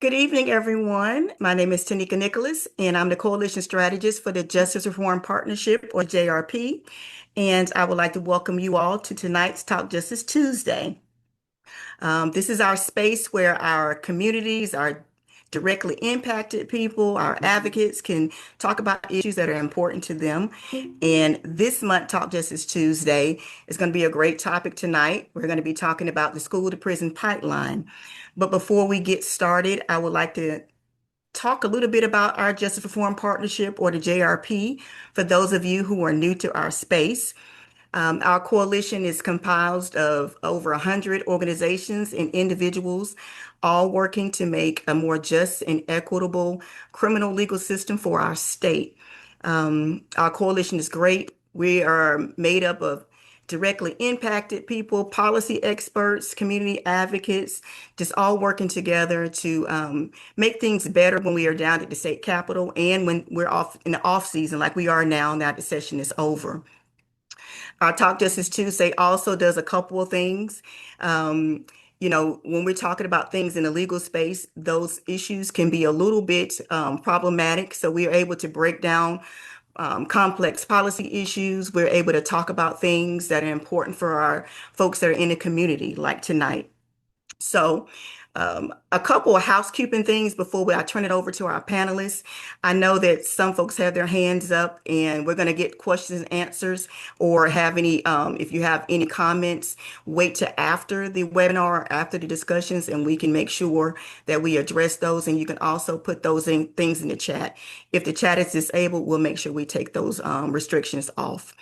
Good evening, everyone. My name is Tanika Nicholas, and I'm the Coalition Strategist for the Justice Reform Partnership, or JRP. And I would like to welcome you all to tonight's Talk Justice Tuesday. This is our space where our communities, our directly impacted people, our advocates can talk about issues that are important to them. And this month, Talk Justice Tuesday is going to be a great topic tonight. We're going to be talking about the school to prison pipeline. But before we get started, I would like to talk a little bit about our Justice Reform Partnership, or the JRP, for those of you who are new to our space. Our coalition is comprised of over 100 organizations and individuals, all working to make a more just and equitable criminal legal system for our state. Our coalition is great. We are made up of directly impacted people, policy experts, community advocates, just all working together to make things better when we are down at the state capitol and when we're off in the off season like we are now that the session is over. Our Talk Justice Tuesday also does a couple of things. When we're talking about things in the legal space, those issues can be a little bit problematic. So we are able to break down complex policy issues. We're able to talk about things that are important for our folks that are in the community, like tonight. So, a couple of housekeeping things before I turn it over to our panelists. I know that some folks have their hands up, and we're going to get questions and answers, or have if you have any comments, wait to after the webinar, after the discussions, and we can make sure that we address those. And you can also put those things in the chat. If the chat is disabled, we'll make sure we take those restrictions off.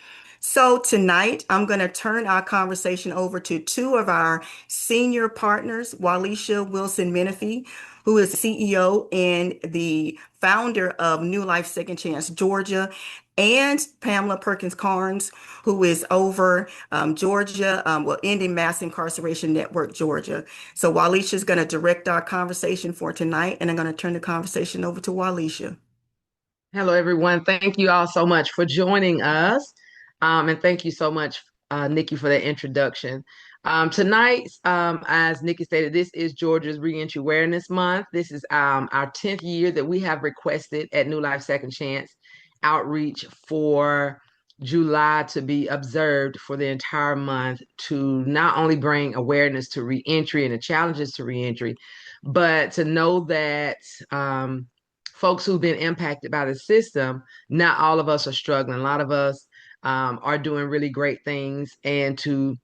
So tonight, I'm going to turn our conversation over to two of our senior partners, Walisha Wilson Menifee, who is CEO and the founder of New Life Second Chance Georgia, and Pamela Perkins Carnes, who is over Georgia, Ending Mass Incarceration Network Georgia. So Walisha is going to direct our conversation for tonight, and I'm going to turn the conversation over to Walisha. Hello, everyone. Thank you all so much for joining us. And thank you so much, Nikki, for that introduction. Tonight, as Nikki stated, this is Georgia's Reentry Awareness Month. This is our 10th year that we have requested at New Life Second Chance outreach for July to be observed for the entire month to not only bring awareness to reentry and the challenges to reentry, but to know that folks who've been impacted by the system, not all of us are struggling. A lot of us are doing really great things, and to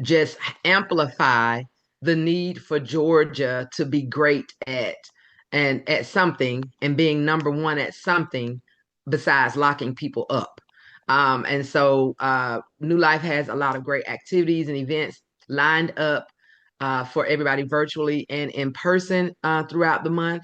just amplify the need for Georgia to be great at something and being number one at something besides locking people up. And so New Life has a lot of great activities and events lined up for everybody virtually and in person throughout the month.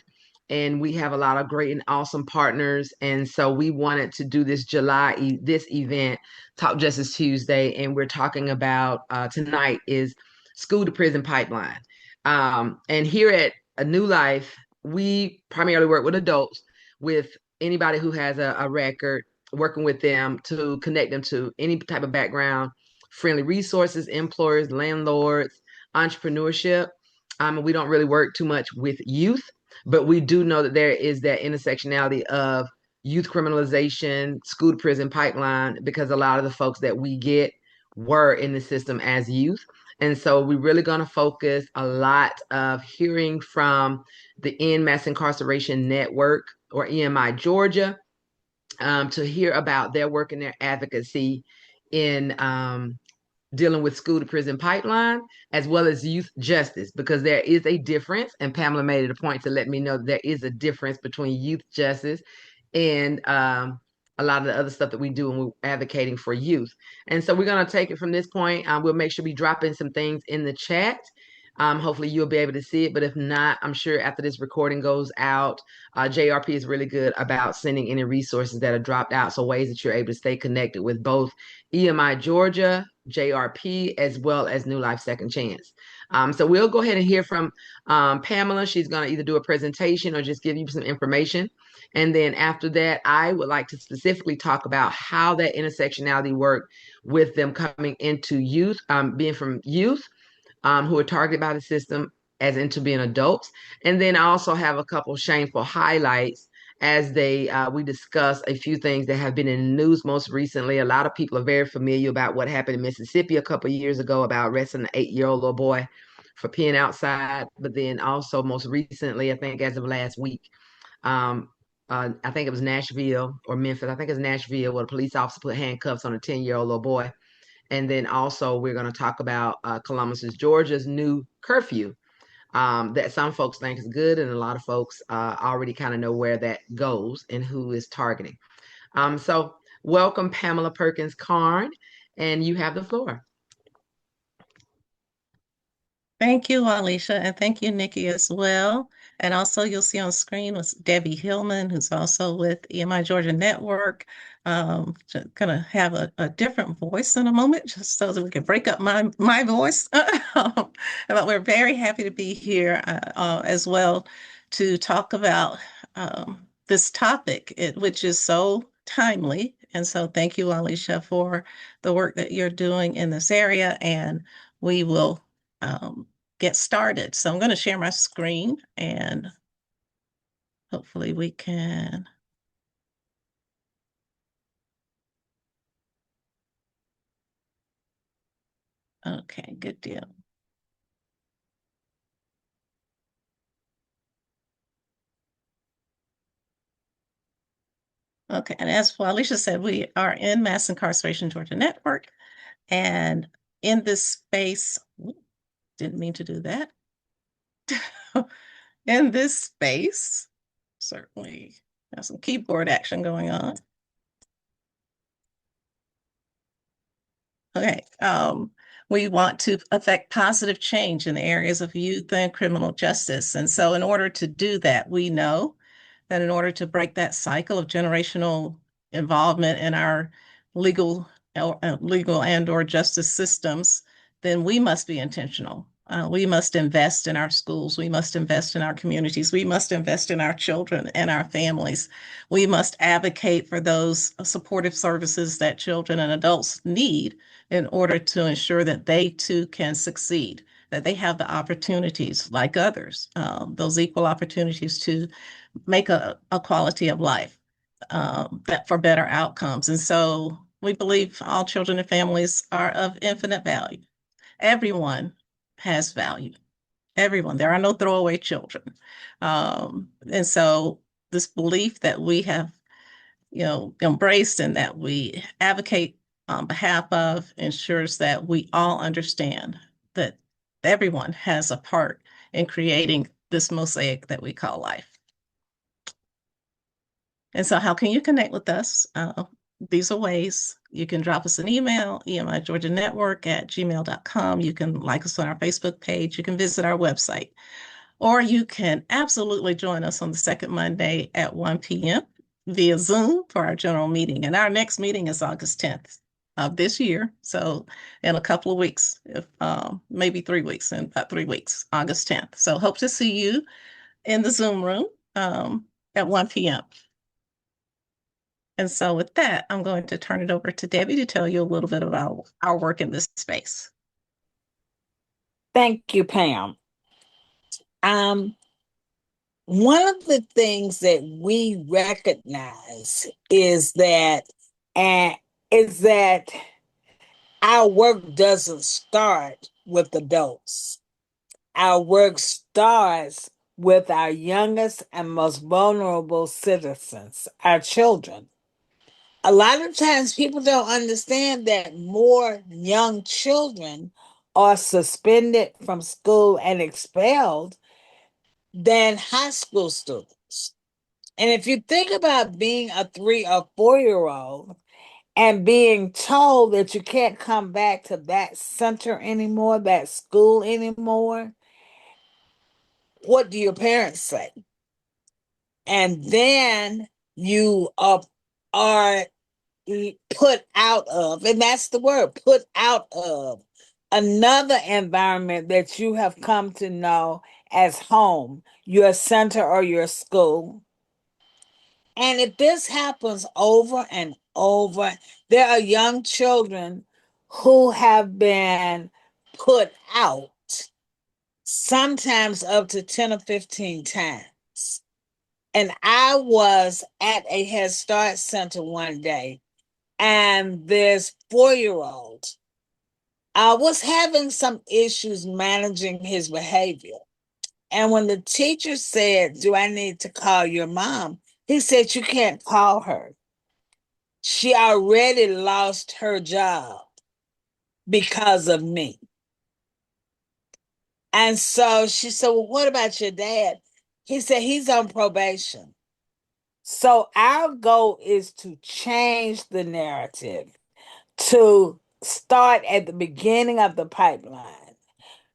And we have a lot of great and awesome partners. And so we wanted to do this this event, Talk Justice Tuesday. And we're talking about tonight is school to prison pipeline. And here at A New Life, we primarily work with adults, with anybody who has a record, working with them to connect them to any type of background, friendly resources, employers, landlords, entrepreneurship. We don't really work too much with youth, but we do know that there is that intersectionality of youth criminalization, school to prison pipeline, because a lot of the folks that we get were in the system as youth. And so we're really going to focus a lot of hearing from the End Mass Incarceration Network, or EMI Georgia, to hear about their work and their advocacy in dealing with school to prison pipeline, as well as youth justice, because there is a difference. And Pamela made it a point to let me know that there is a difference between youth justice and a lot of the other stuff that we do when we're advocating for youth. And so we're going to take it from this point. We'll make sure we drop in some things in the chat. Hopefully you'll be able to see it, but if not, I'm sure after this recording goes out, JRP is really good about sending any resources that are dropped out, so ways that you're able to stay connected with both EMI Georgia, JRP, as well as New Life Second Chance. So we'll go ahead and hear from Pamela. She's going to either do a presentation or just give you some information. And then after that, I would like to specifically talk about how that intersectionality worked with them coming into youth, being from youth who are targeted by the system, as into being adults. And then I also have a couple shameful highlights as we discuss a few things that have been in the news most recently. A lot of people are very familiar about what happened in Mississippi a couple of years ago about arresting an 8-year-old little boy for peeing outside. But then also most recently, I think as of last week, um, I think it was Nashville or Memphis. I think it's Nashville where the police officer put handcuffs on a 10-year-old little boy. And then also we're going to talk about Columbus, Georgia's new curfew that some folks think is good, and a lot of folks already kind of know where that goes and who is targeting. So welcome, Pamela Perkins Carn, and you have the floor. Thank you, Alicia, and thank you, Nikki, as well. And also, you'll see on screen was Debbie Hillman, who's also with EMI Georgia Network. Gonna have a different voice in a moment, just so that we can break up my voice. But we're very happy to be here as well to talk about this topic, which is so timely. And so, thank you, Alicia, for the work that you're doing in this area, and we will get started. So I'm going to share my screen and hopefully we can. Okay, good deal. Okay, and as Alicia said, we are in Mass Incarceration Georgia Network, and in this space, didn't mean to do that. In this space, certainly have some keyboard action going on. Okay, we want to affect positive change in the areas of youth and criminal justice. And so in order to do that, we know that in order to break that cycle of generational involvement in our legal legal and or justice systems, then we must be intentional. We must invest in our schools. We must invest in our communities. We must invest in our children and our families. We must advocate for those supportive services that children and adults need in order to ensure that they too can succeed, that they have the opportunities like others, those equal opportunities to make a quality of life that for better outcomes. And so we believe all children and families are of infinite value. Everyone has value. Everyone. There are no throwaway children. And so this belief that we have, embraced and that we advocate on behalf of ensures that we all understand that everyone has a part in creating this mosaic that we call life. And so how can you connect with us? These are ways. You can drop us an email, emigeorgianetwork@gmail.com. You can like us on our Facebook page. You can visit our website. Or you can absolutely join us on the second Monday at 1 p.m. via Zoom for our general meeting. And our next meeting is August 10th of this year. So in a couple of weeks, if maybe 3 weeks, in about 3 weeks, August 10th. So hope to see you in the Zoom room at 1 p.m. And so with that, I'm going to turn it over to Debbie to tell you a little bit about our work in this space. Thank you, Pam. One of the things that we recognize is that our work doesn't start with adults. Our work starts with our youngest and most vulnerable citizens, our children. A lot of times people don't understand that more young children are suspended from school and expelled than high school students. And if you think about being a 3 or 4-year-old and being told that you can't come back to that center anymore, that school anymore, what do your parents say? And then you are put out of, and that's the word, put out of another environment that you have come to know as home, your center or your school. And if this happens over and over, there are young children who have been put out sometimes up to 10 or 15 times. And I was at a Head Start center one day, and this 4-year-old was having some issues managing his behavior. And when the teacher said, "Do I need to call your mom?" he said, "You can't call her. She already lost her job because of me." And so she said, "Well, what about your dad?" He said, "He's on probation." So our goal is to change the narrative, to start at the beginning of the pipeline.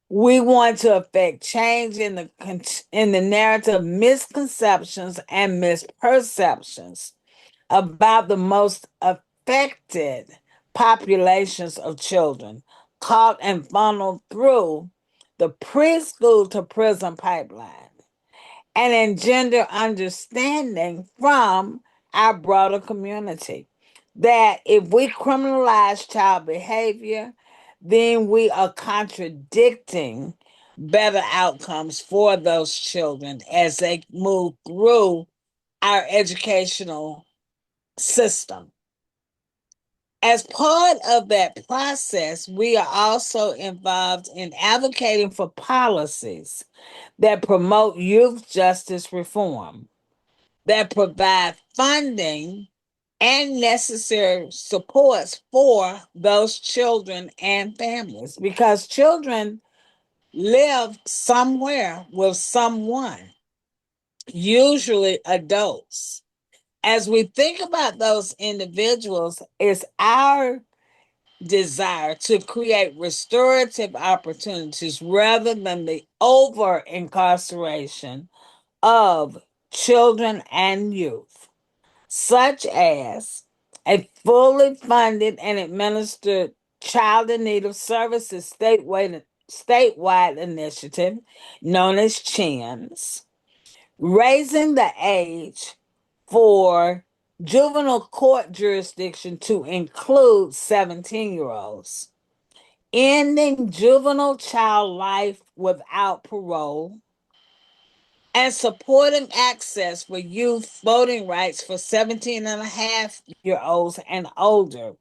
We want to affect change in the narrative misconceptions and misperceptions about the most affected populations of children caught and funneled through the preschool to prison pipeline, and engender understanding from our broader community that if we criminalize child behavior, then we are contradicting better outcomes for those children as they move through our educational system. As part of that process, we are also involved in advocating for policies that promote youth justice reform, that provide funding and necessary supports for those children and families, because children live somewhere with someone, usually adults. As we think about those individuals, it's our desire to create restorative opportunities rather than the over incarceration of children and youth, such as a fully funded and administered Child in Need of Services statewide initiative known as CHIMS, raising the age for juvenile court jurisdiction to include 17-year-olds, ending juvenile child life without parole, and supporting access for youth voting rights for 17-and-a-half-year-olds and older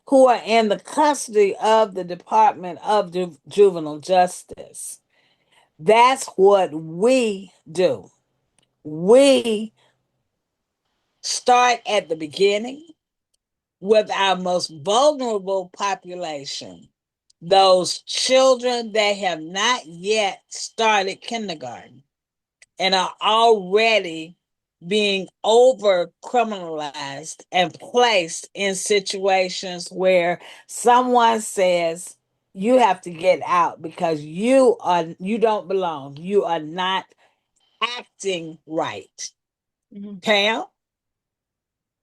who are in the custody of the Department of Juvenile Justice. That's what we do. We start at the beginning with our most vulnerable population, those children that have not yet started kindergarten and are already being over criminalized and placed in situations where someone says you have to get out because you don't belong. You are not acting right. Pam?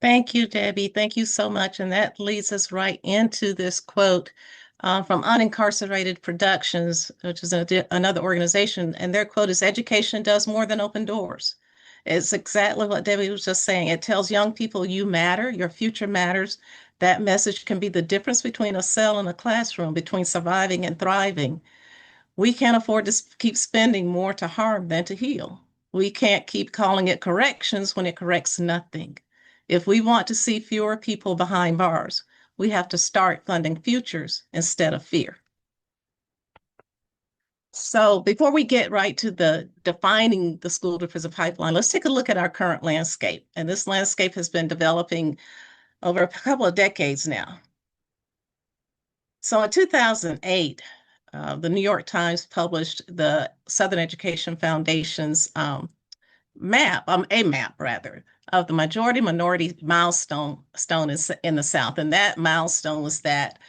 Thank you, Debbie. Thank you so much. And that leads us right into this quote from Unincarcerated Productions, which is another organization. And their quote is, "Education does more than open doors." It's exactly what Debbie was just saying. It tells young people you matter, your future matters. That message can be the difference between a cell and a classroom, between surviving and thriving. We can't afford to keep spending more to harm than to heal. We can't keep calling it corrections when it corrects nothing. If we want to see fewer people behind bars, we have to start funding futures instead of fear. So before we get right to the defining the school to prison pipeline, let's take a look at our current landscape. And this landscape has been developing over a couple of decades now. So in 2008, the New York Times published the Southern Education Foundation's map, a map rather, of the majority minority milestone in the South. And that milestone was that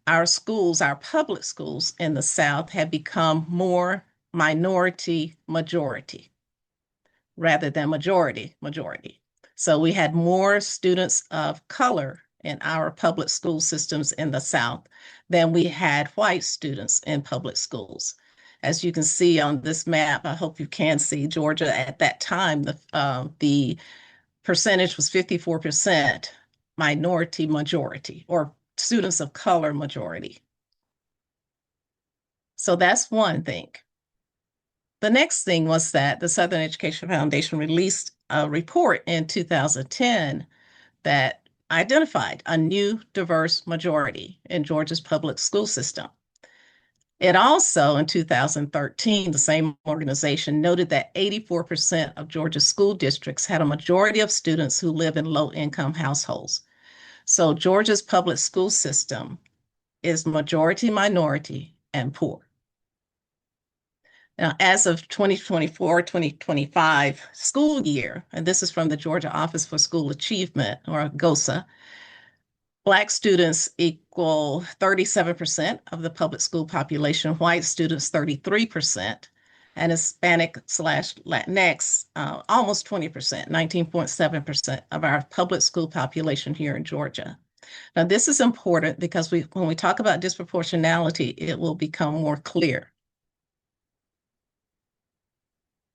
our schools, our public schools in the South, have become more minority majority rather than majority majority. So we had more students of color in our public school systems in the South than we had white students in public schools. As you can see on this map, I hope you can see Georgia at that time, the percentage was 54% minority majority, or students of color majority. So that's one thing. The next thing was that the Southern Education Foundation released a report in 2010 that identified a new diverse majority in Georgia's public school system. It also, in 2013, the same organization noted that 84% of Georgia's school districts had a majority of students who live in low-income households. So Georgia's public school system is majority minority and poor. Now, as of 2024-2025 school year, and this is from the Georgia Office for School Achievement, or GOSA, Black students equal 37% of the public school population, white students 33%, and Hispanic/Latinx almost 20%, 19.7% of our public school population here in Georgia. Now, this is important because when we talk about disproportionality, it will become more clear.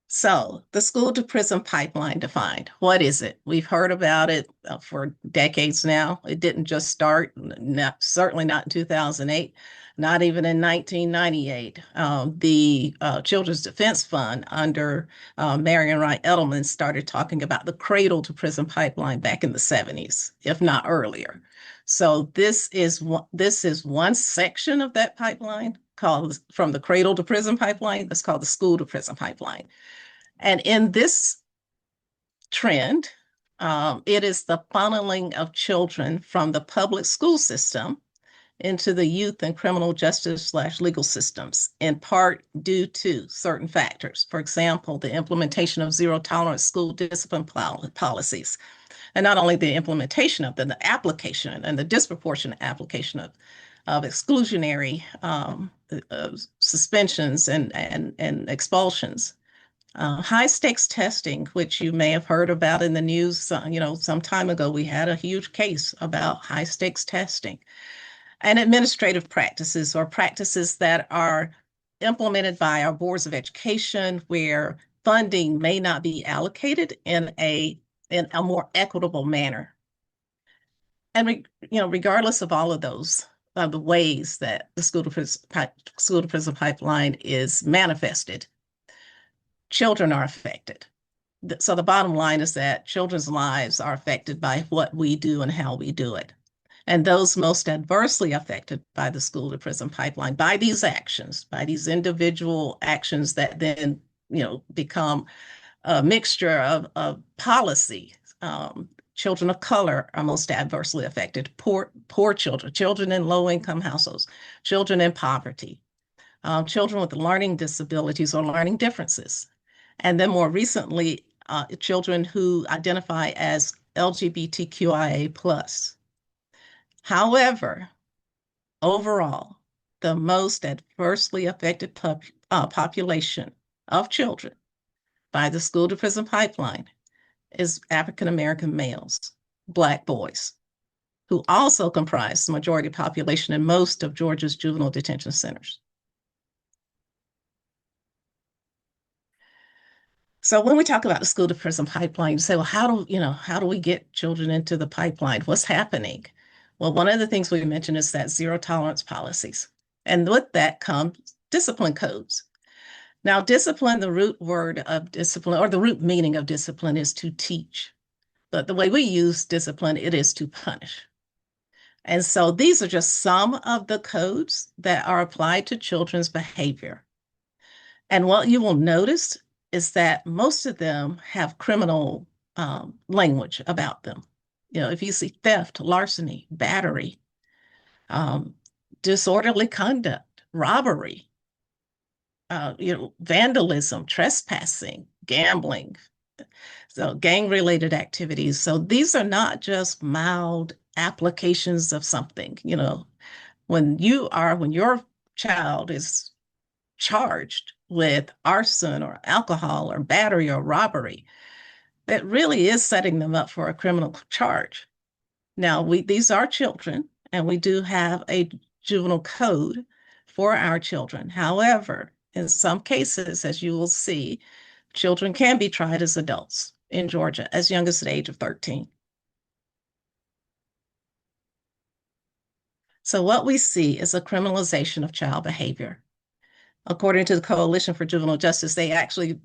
So the school to prison pipeline defined. What is it? We've heard about it for decades now. It didn't just start, certainly not in 2008, not even in 1998. The Children's Defense Fund under Marian Wright Edelman started talking about the cradle to prison pipeline back in the 70s, if not earlier. So this is one section of that pipeline called from the cradle to prison pipeline. That's called the school to prison pipeline. And in this trend, it is the funneling of children from the public school system into the youth and criminal justice/legal systems, in part due to certain factors. For example, the implementation of zero-tolerance school discipline policies, and not only the implementation of them, the application and the disproportionate application of exclusionary suspensions and expulsions. High stakes testing, which you may have heard about in the news, some time ago, we had a huge case about high stakes testing, and administrative practices, or practices that are implemented by our boards of education where funding may not be allocated in a more equitable manner. And regardless of all of those, the ways that the school to prison pipeline is manifested, children are affected. So the bottom line is that children's lives are affected by what we do and how we do it. And those most adversely affected by the school to prison pipeline, by these actions, by these individual actions that then, become a mixture of policy. Children of color are most adversely affected. Poor children, children in low-income households, children in poverty, children with learning disabilities or learning differences. And then more recently, children who identify as LGBTQIA+. However, overall, the most adversely affected population of children by the school to prison pipeline is African American males, Black boys, who also comprise the majority population in most of Georgia's juvenile detention centers. So when we talk about the school to prison pipeline, you say, well, how do we get children into the pipeline? What's happening? Well, one of the things we mentioned is that zero tolerance policies. And with that comes discipline codes. Now, discipline, the root word of discipline, or the root meaning of discipline, is to teach. But the way we use discipline, it is to punish. And so these are just some of the codes that are applied to children's behavior. And what you will notice is that most of them have criminal language about them. If you see theft, larceny, battery, disorderly conduct, robbery, vandalism, trespassing, gambling, so gang-related activities. So these are not just mild applications of something. When your child is charged with arson or alcohol or battery or robbery, that really is setting them up for a criminal charge. Now, these are children, and we do have a juvenile code for our children. However, in some cases, as you will see, children can be tried as adults in Georgia as young as the age of 13. So what we see is a criminalization of child behavior. According to the Coalition for Juvenile Justice, they actually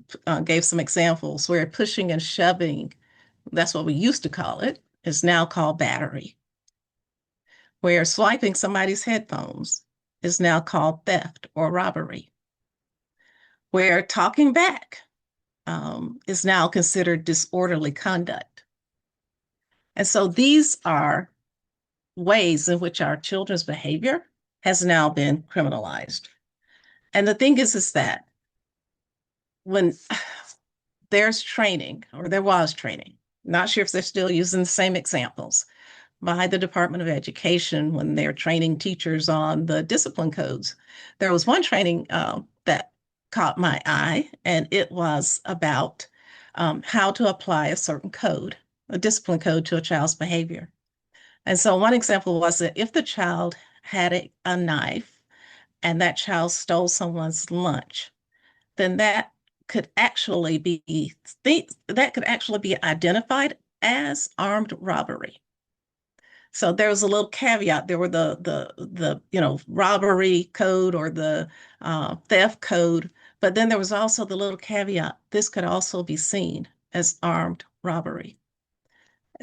gave some examples where pushing and shoving, that's what we used to call it, is now called battery. Where swiping somebody's headphones is now called theft or robbery. Where talking back is now considered disorderly conduct. And so these are ways in which our children's behavior has now been criminalized. And the thing is that when there's training, or there was training, not sure if they're still using the same examples, by the Department of Education when they're training teachers on the discipline codes. There was one training that caught my eye, and it was about how to apply a certain code, a discipline code, to a child's behavior. And so one example was that if the child had a knife and that child stole someone's lunch, then that could actually be identified as armed robbery. So there was a little caveat. There were the robbery code or the theft code, but then there was also the little caveat. This could also be seen as armed robbery.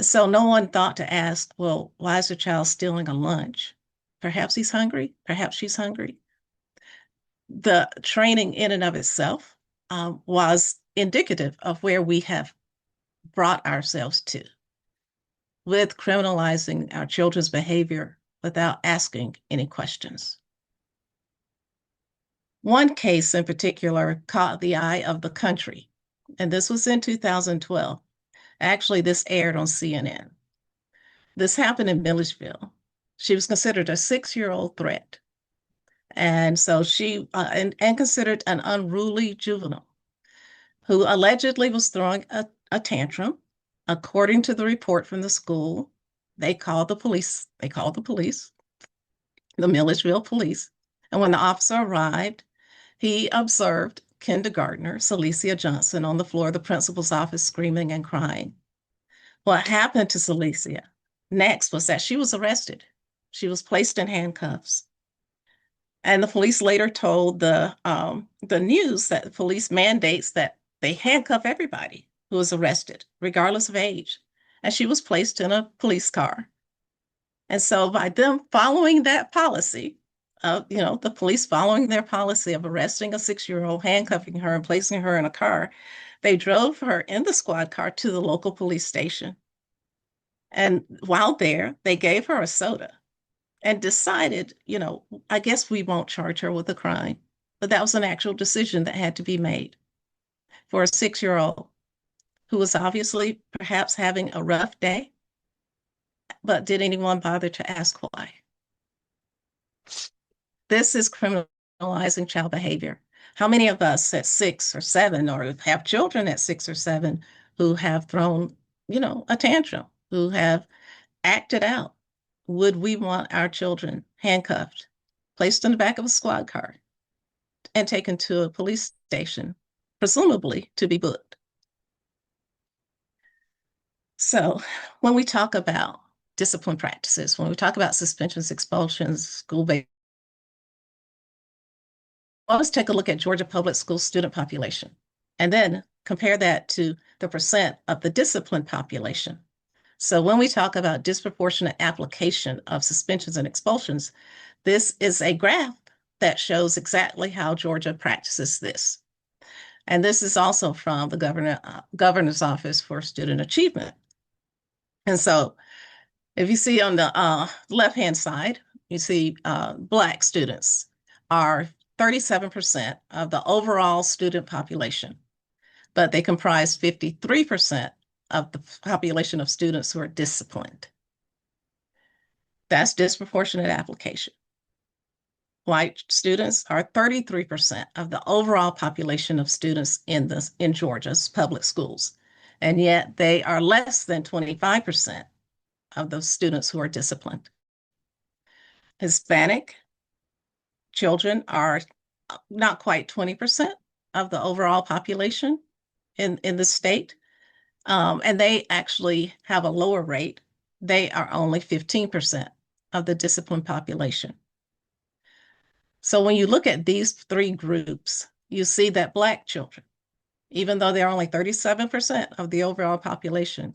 So no one thought to ask, well, why is the child stealing a lunch? Perhaps he's hungry. Perhaps she's hungry. The training in and of itself was indicative of where we have brought ourselves to with criminalizing our children's behavior without asking any questions. One case in particular caught the eye of the country, and this was in 2012. Actually, this aired on CNN. This happened in Milledgeville. She was considered a 6-year-old threat. And so she, and considered an unruly juvenile who allegedly was throwing a tantrum. According to the report from the school, they called the police, the Milledgeville police. And when the officer arrived, he observed kindergartner Celicia Johnson on the floor of the principal's office screaming and crying. What happened to Celicia next was that she was arrested. She was placed in handcuffs. And the police later told the news that the police mandates that they handcuff everybody who was arrested, regardless of age. And she was placed in a police car. And so by them following that policy, the police following their policy of arresting a 6-year-old, handcuffing her and placing her in a car, they drove her in the squad car to the local police station. And while there, they gave her a soda and decided, I guess we won't charge her with a crime. But that was an actual decision that had to be made for a 6-year-old who was obviously perhaps having a rough day. But did anyone bother to ask why? This is criminalizing child behavior. How many of us at 6 or 7, or have children at 6 or 7 who have thrown, a tantrum, who have acted out? Would we want our children handcuffed, placed in the back of a squad car, and taken to a police station, presumably to be booked? So when we talk about discipline practices, when we talk about suspensions, expulsions, school-based, let's take a look at Georgia public school student population, and then compare that to the percent of the disciplined population. So when we talk about disproportionate application of suspensions and expulsions, this is a graph that shows exactly how Georgia practices this. And this is also from the Governor's Office for Student Achievement. And so if you see on the left-hand side, you see Black students are 37% of the overall student population, but they comprise 53% of the population of students who are disciplined. That's disproportionate application. White students are 33% of the overall population of students in Georgia's public schools, and yet they are less than 25% of those students who are disciplined. Hispanic children are not quite 20% of the overall population in the state, and they actually have a lower rate. They are only 15% of the disciplined population. So when you look at these three groups, you see that Black children, even though they're only 37% of the overall population,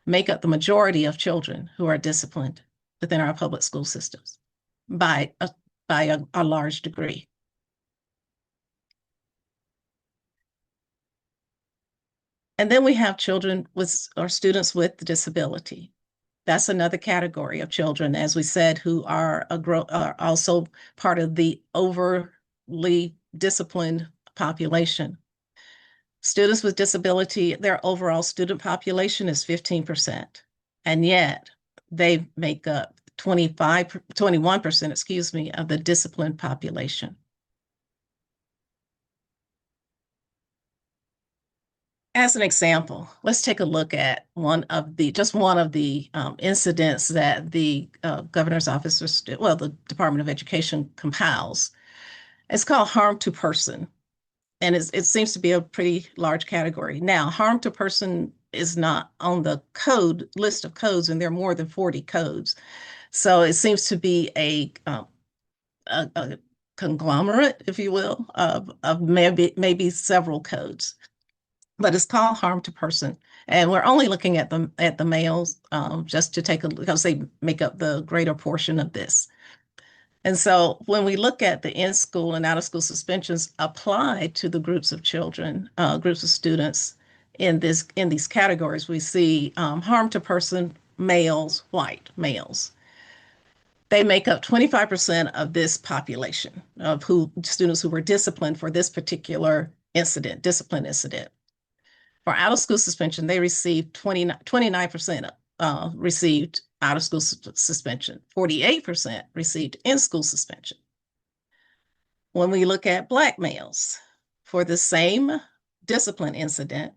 make up the majority of children who are disciplined within our public school systems by a large degree. And then we have children with or students with disability. That's another category of children, as we said, who are also part of the overly disciplined population. Students with disability, their overall student population is 15%, and yet they make up 21%, excuse me, of the disciplined population. As an example, let's take a look at one of the incidents that the governor's office, the Department of Education compiles. It's called harm to person, and it seems to be a pretty large category. Now, harm to person is not on the code list of codes, and there are more than 40 codes. So it seems to be a conglomerate, if you will, of maybe several codes. But it's called harm to person. And we're only looking at the males just to take a look, because they make up the greater portion of this. And so when we look at the in-school and out-of-school suspensions applied to the groups of children, groups of students in these categories, we see harm to person, males, white males. They make up 25% of this population of students who were disciplined for this particular discipline incident. For out-of-school suspension, they received 29% received out-of-school suspension. 48% received in-school suspension. When we look at Black males, for the same discipline incident,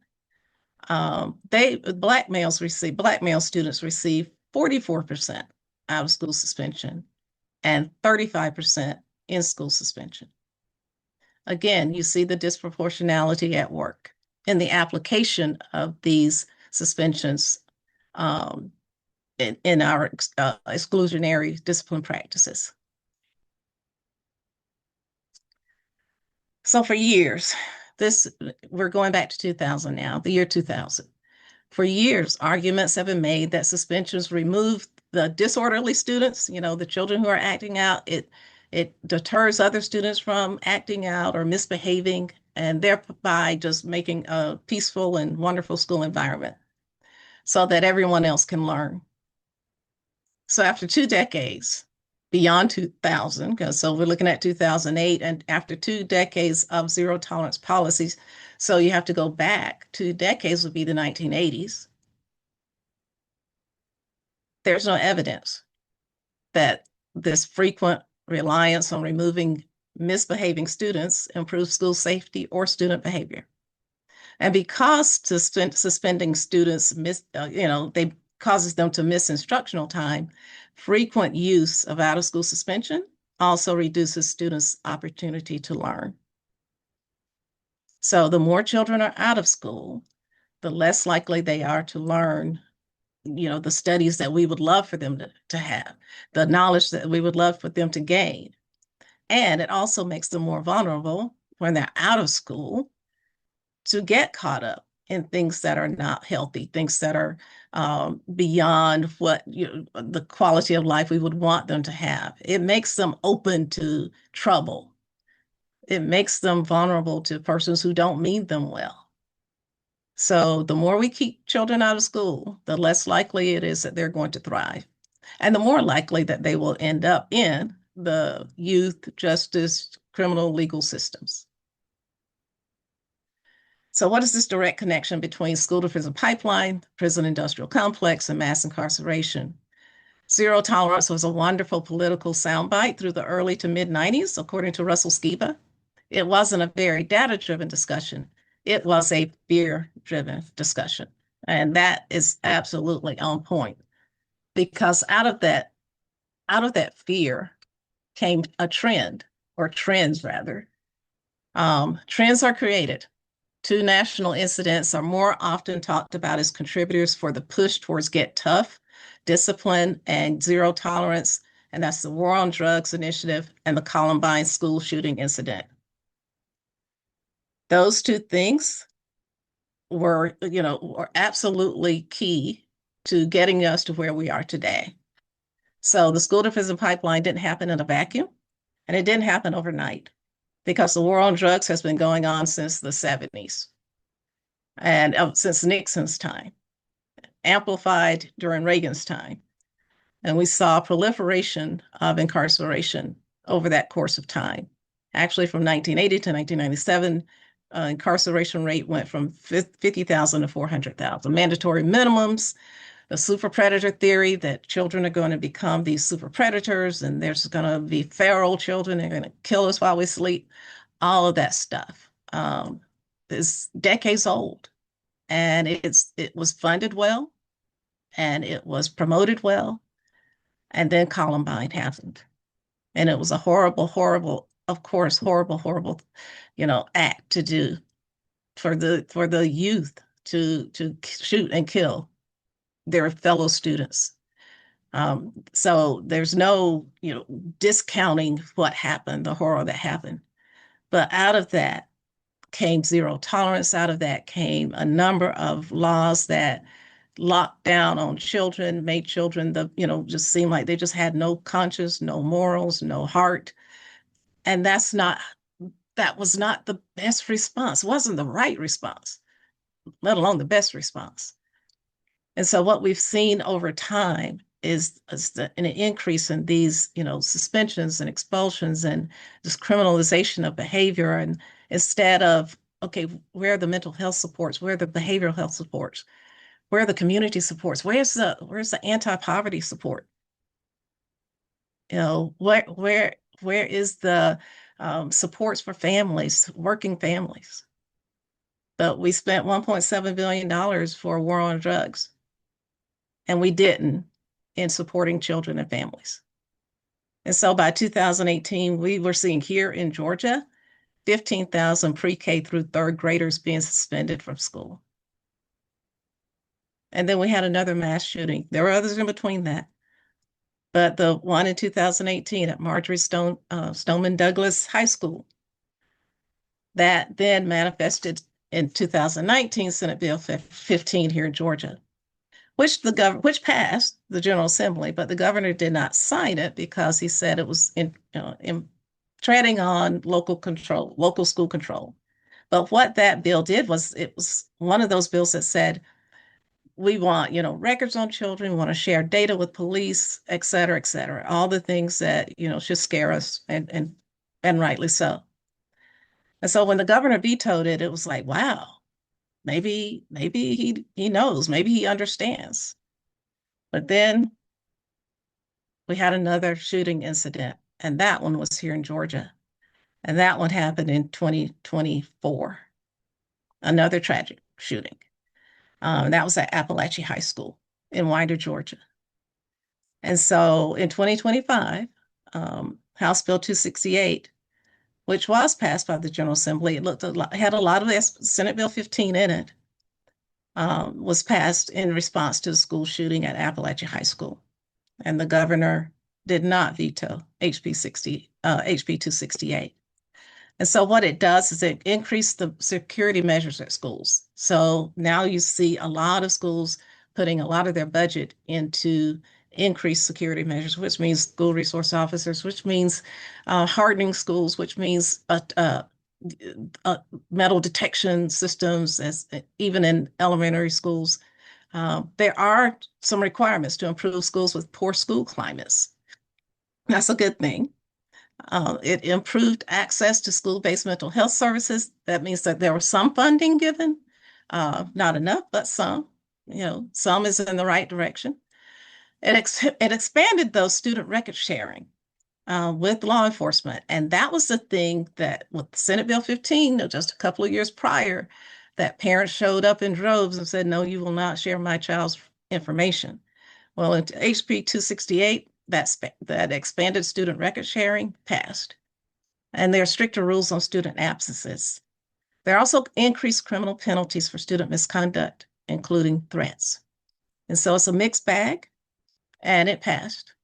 Black male students receive 44% out-of-school suspension and 35% in-school suspension. Again, you see the disproportionality at work in the application of these suspensions in our exclusionary discipline practices. So for years, we're going back to 2000 now, the year 2000. For years, arguments have been made that suspensions remove the disorderly students, the children who are acting out. It deters other students from acting out or misbehaving, and thereby just making a peaceful and wonderful school environment so that everyone else can learn. So after 2 decades, beyond 2000, so we're looking at 2008, and after 2 decades of zero tolerance policies, so you have to go back 2 decades, would be the 1980s. There's no evidence that this frequent reliance on removing misbehaving students improves school safety or student behavior. And because suspending students, they causes them to miss instructional time, frequent use of out-of-school suspension also reduces students' opportunity to learn. So the more children are out of school, the less likely they are to learn, the studies that we would love for them to have, the knowledge that we would love for them to gain. And it also makes them more vulnerable when they're out of school to get caught up in things that are not healthy, things that are beyond what the quality of life we would want them to have. It makes them open to trouble. It makes them vulnerable to persons who don't mean them well. So the more we keep children out of school, the less likely it is that they're going to thrive, and the more likely that they will end up in the youth, justice, criminal, legal systems. So what is this direct connection between school to prison pipeline, prison industrial complex, and mass incarceration? Zero tolerance was a wonderful political soundbite through the early to mid-90s, according to Russell Skiba. It wasn't a very data-driven discussion. It was a fear-driven discussion. And that is absolutely on point, because out of that fear came a trend, or trends rather. Trends are created. 2 national incidents are more often talked about as contributors for the push towards get tough, discipline, and zero tolerance and that's the War on Drugs Initiative and the Columbine school shooting incident. Those two things were absolutely key to getting us to where we are today. So the school to prison pipeline didn't happen in a vacuum, and it didn't happen overnight, because the war on drugs has been going on since the 70s and since Nixon's time, amplified during Reagan's time. And we saw proliferation of incarceration over that course of time. Actually, from 1980 to 1997, incarceration rate went from 50,000 to 400,000. Mandatory minimums, the super predator theory that children are going to become these super predators, and there's going to be feral children, they're going to kill us while we sleep. All of that stuff is decades old, and it was funded well, and it was promoted well, and then Columbine happened, and it was a horrible, horrible, of course, horrible, horrible, act to do for the youth to shoot and kill their fellow students. So there's no, discounting what happened, the horror that happened. But out of that came zero tolerance. Out of that came a number of laws that locked down on children, made children just seem like they just had no conscience, no morals, no heart. And that was not the best response. It wasn't the right response, let alone the best response. And so what we've seen over time is an increase in these, suspensions and expulsions and this criminalization of behavior. And instead of, okay, where are the mental health supports? Where are the behavioral health supports? Where are the community supports? Where's the anti-poverty support? Where is the supports for families, working families? But we spent $1.7 billion for a war on drugs, and we didn't in supporting children and families. And so by 2018, we were seeing here in Georgia, 15,000 pre-K through third graders being suspended from school. And then we had another mass shooting. There were others in between that. But the one in 2018 at Marjorie Stoneman Douglas High School, that then manifested in 2019 Senate Bill 15 here in Georgia, which passed the General Assembly, but the governor did not sign it because he said it was treading on local school control. But what that bill did was, it was one of those bills that said, we want, records on children, we want to share data with police, et cetera, all the things that, should scare us, and rightly so. And so when the governor vetoed it, it was like, wow, maybe he knows, maybe he understands. But then we had another shooting incident, and that one was here in Georgia. And that one happened in 2024, another tragic shooting. That was at Appalachian High School in Winder, Georgia. And so in 2025, House Bill 268, which was passed by the General Assembly, it had a lot of Senate Bill 15 in it, was passed in response to the school shooting at Appalachian High School. And the governor did not veto HB 268. And so what it does is it increased the security measures at schools. So now you see a lot of schools putting a lot of their budget into increased security measures, which means school resource officers, which means hardening schools, which means metal detection systems, even in elementary schools. There are some requirements to improve schools with poor school climates. That's a good thing. It improved access to school-based mental health services. That means that there was some funding given, not enough, but some. Some is in the right direction. It expanded those student record sharing with law enforcement, and that was the thing that with Senate Bill 15, just a couple of years prior, that parents showed up in droves and said, "No, you will not share my child's information." Well, in HB 268. That expanded student record sharing passed. And there are stricter rules on student absences. There are also increased criminal penalties for student misconduct, including threats. And so it's a mixed bag, and it passed.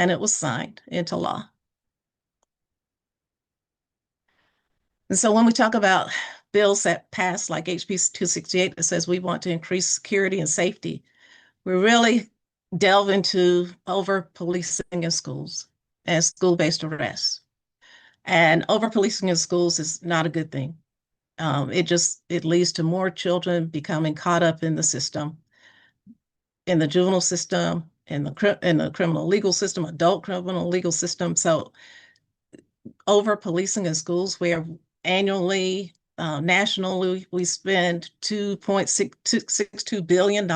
and it was signed into law. And so when we talk about bills that pass like HB 268 that says we want to increase security and safety, we really delve into over policing in schools and school-based arrests. And over policing in schools is not a good thing. It leads to more children becoming caught up in the system, in the juvenile system, in the criminal legal system, adult criminal legal system. So over policing in schools, where annually, nationally, we spend $2.62 billion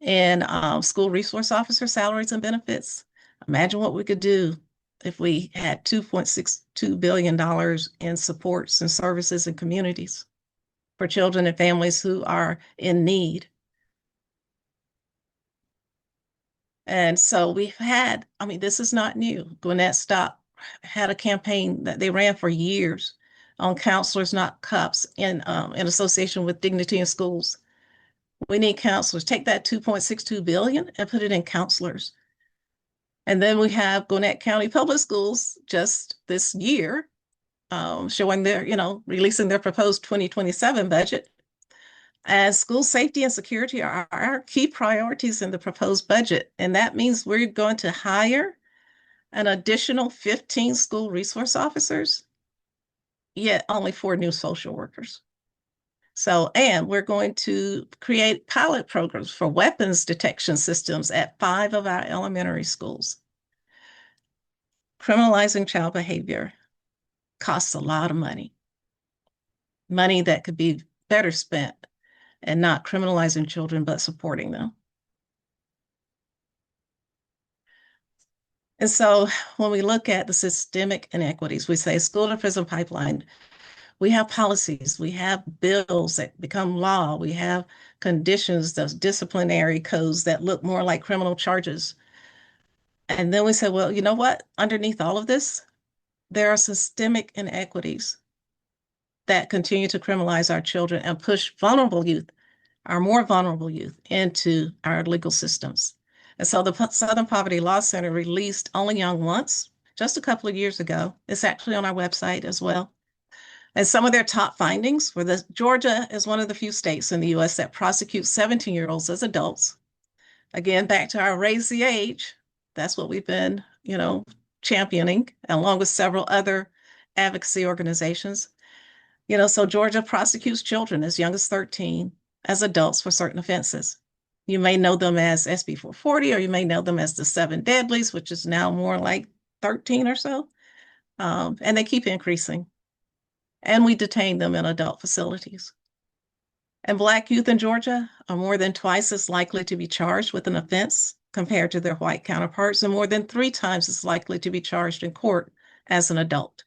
in school resource officer salaries and benefits. Imagine what we could do if we had $2.62 billion in supports and services and communities for children and families who are in need. And so we've had, I mean, this is not new. Gwinnett Stop had a campaign that they ran for years on counselors, not cops, in association with Dignity in Schools. We need counselors. Take that $2.62 billion and put it in counselors. And then we have Gwinnett County Public Schools just this year showing their, releasing their proposed 2027 budget. As school safety and security are our key priorities in the proposed budget. And that means we're going to hire an additional 15 school resource officers, yet only 4 new social workers. So, and we're going to create pilot programs for weapons detection systems at 5 of our elementary schools. Criminalizing child behavior costs a lot of money that could be better spent and not criminalizing children, but supporting them. And so when we look at the systemic inequities, we say school to prison pipeline, we have policies, we have bills that become law, we have conditions, those disciplinary codes that look more like criminal charges. And then we say, well, you know what? Underneath all of this, there are systemic inequities that continue to criminalize our children and push vulnerable youth, our more vulnerable youth, into our legal systems. And so the Southern Poverty Law Center released Only Young Once just a couple of years ago. It's actually on our website as well. And some of their top findings were that Georgia is one of the few states in the US that prosecutes 17-year-olds as adults. Again, back to our raise the age. That's what we've been, championing, along with several other advocacy organizations. So Georgia prosecutes children as young as 13 as adults for certain offenses. You may know them as SB 440, or you may know them as the 7 deadlies, which is now more like 13 or so. And they keep increasing. And we detain them in adult facilities. And Black youth in Georgia are more than twice as likely to be charged with an offense compared to their white counterparts, and more than 3 times as likely to be charged in court as an adult.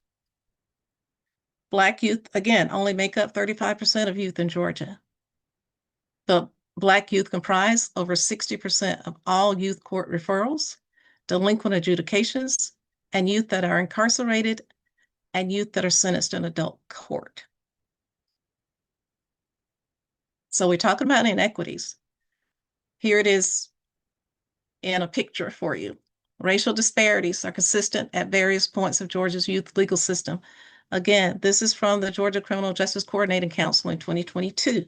Black youth, again, only make up 35% of youth in Georgia. But Black youth comprise over 60% of all youth court referrals, delinquent adjudications, and youth that are incarcerated, and youth that are sentenced in adult court. So we're talking about inequities. Here it is in a picture for you. Racial disparities are consistent at various points of Georgia's youth legal system. Again, this is from the Georgia Criminal Justice Coordinating Council in 2022.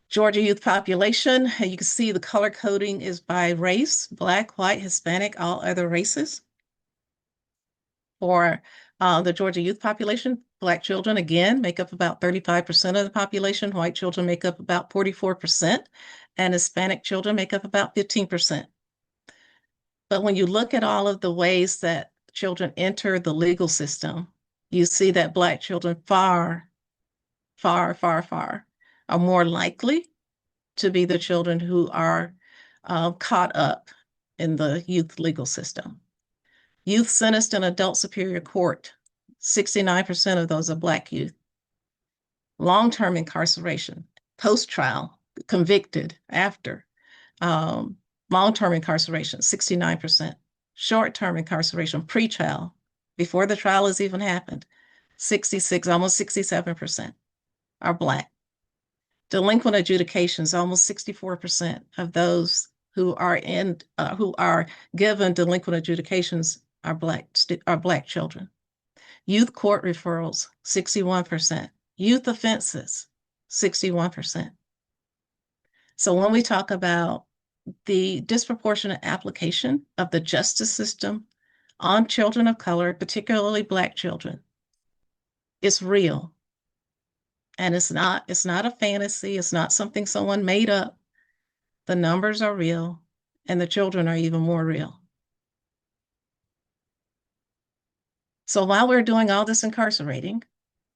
Georgia youth population, you can see the color coding is by race: Black, white, Hispanic, all other races. For the Georgia youth population, Black children, again, make up about 35% of the population. White children make up about 44%, and Hispanic children make up about 15%. But when you look at all of the ways that children enter the legal system, you see that Black children far, far, far, far are more likely to be the children who are caught up in the youth legal system. Youth sentenced in adult superior court, 69% of those are Black youth. Long-term incarceration, post-trial, convicted after. Long-term incarceration, 69%. Short-term incarceration, pre-trial, before the trial has even happened, 66, almost 67% are Black. Delinquent adjudications, almost 64% of those who are given delinquent adjudications are Black children. Youth court referrals, 61%. Youth offenses, 61%. So when we talk about the disproportionate application of the justice system on children of color, particularly Black children, it's real. And it's not a fantasy. It's not something someone made up. The numbers are real, and the children are even more real. So while we're doing all this incarcerating,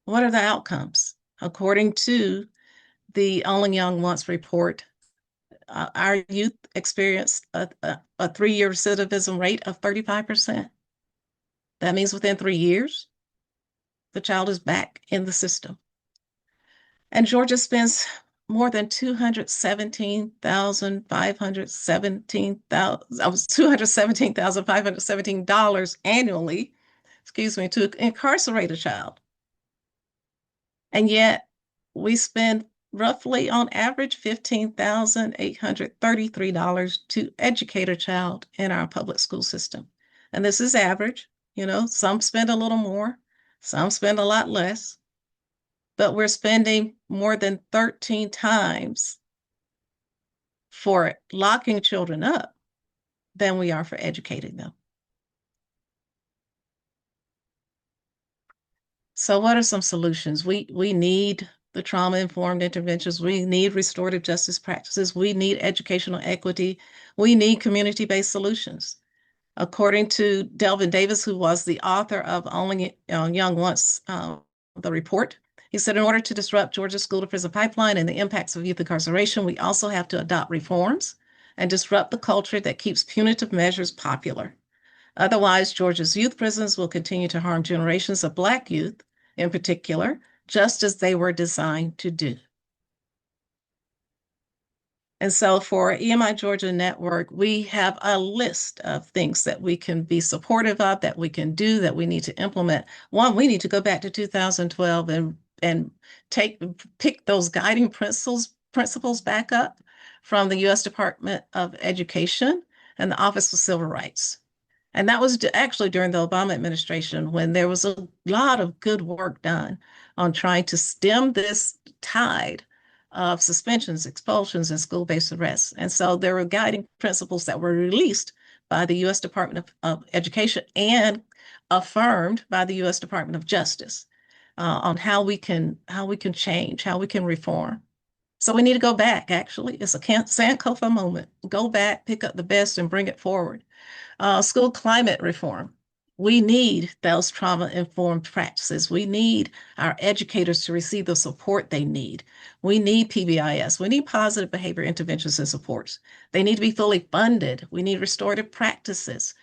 what are the outcomes? According to the Only Young Once report, our youth experienced a 3-year recidivism rate of 35%. That means within 3 years, the child is back in the system. And Georgia spends more than $217,517 annually, to incarcerate a child. And yet we spend roughly on average $15,833 to educate a child in our public school system. And this is average. Some spend a little more, some spend a lot less, but we're spending more than 13 times for locking children up than we are for educating them. So what are some solutions? We need the trauma-informed interventions. We need restorative justice practices. We need educational equity. We need community-based solutions. According to Delvin Davis, who was the author of Only Young Once, the report, he said, in order to disrupt Georgia's school-to-prison pipeline and the impacts of youth incarceration, we also have to adopt reforms and disrupt the culture that keeps punitive measures popular. Otherwise, Georgia's youth prisons will continue to harm generations of Black youth, in particular, just as they were designed to do. And so for EMI Georgia Network, we have a list of things that we can be supportive of, that we can do, that we need to implement. One, we need to go back to 2012 and pick those guiding principles back up from the U.S. Department of Education and the Office of Civil Rights. And that was actually during the Obama administration, when there was a lot of good work done on trying to stem this tide of suspensions, expulsions, and school-based arrests. And so there were guiding principles that were released by the U.S. Department of Education and affirmed by the U.S. Department of Justice on how we can change, how we can reform. So we need to go back, actually. It's a Sankofa moment. Go back, pick up the best, and bring it forward. School climate reform. We need those trauma-informed practices. We need our educators to receive the support they need. We need PBIS. We need positive behavior interventions and supports. They need to be fully funded. We need restorative practices.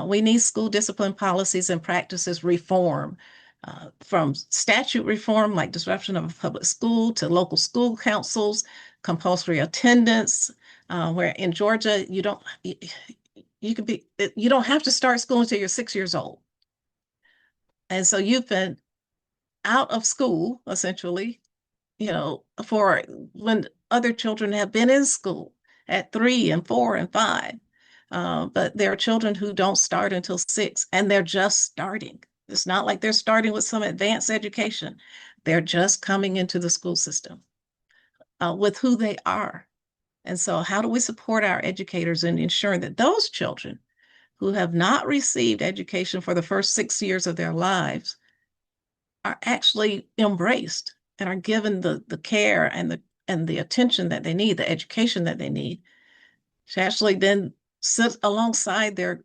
We need school discipline policies and practices reform, from statute reform, like disruption of a public school, to local school councils, compulsory attendance, where in Georgia, you don't have to start school until you're 6 years old. And so you've been out of school, essentially, for when other children have been in school at 3 and 4 and 5. But there are children who don't start until 6, and they're just starting. It's not like they're starting with some advanced education. They're just coming into the school system with who they are. And so how do we support our educators in ensuring that those children who have not received education for the first 6 years of their lives are actually embraced and are given the care and the attention that they need, the education that they need, to actually then sit alongside their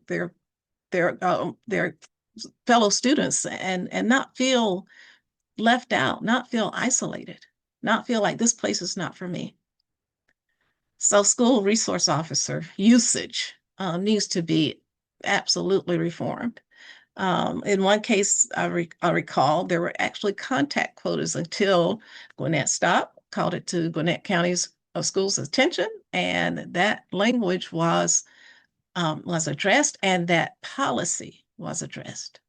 fellow students and not feel left out, not feel isolated, not feel like this place is not for me. So school resource officer usage needs to be absolutely reformed. In one case, I recall, there were actually contact quotas until Gwinnett stopped, called it to Gwinnett County's schools' attention, and that language was addressed, and that policy was addressed.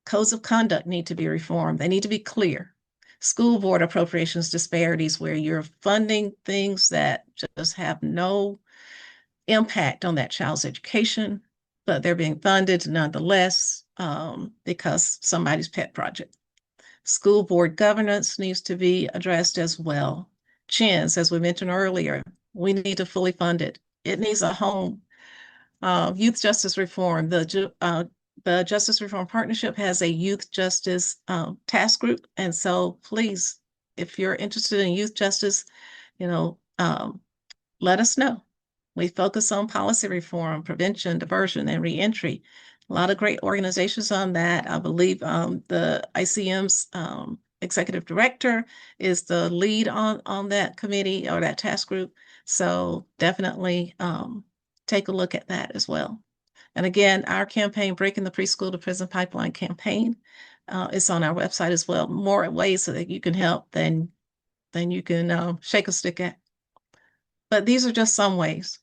Codes of conduct need to be reformed. They need to be clear. School board appropriations disparities, where you're funding things that just have no impact on that child's education, but they're being funded nonetheless because somebody's pet project. School board governance needs to be addressed as well. CHINS, as we mentioned earlier, we need to fully fund it. It needs a home. Youth justice reform, the Justice Reform Partnership has a youth justice task group. And so please, if you're interested in youth justice, let us know. We focus on policy reform, prevention, diversion, and reentry. A lot of great organizations on that. I believe the ICM's executive director is the lead on that committee or that task group. So definitely take a look at that as well. And again, our campaign, Breaking the Preschool to Prison Pipeline campaign, is on our website as well. More ways so that you can help than you can shake a stick at. But these are just some ways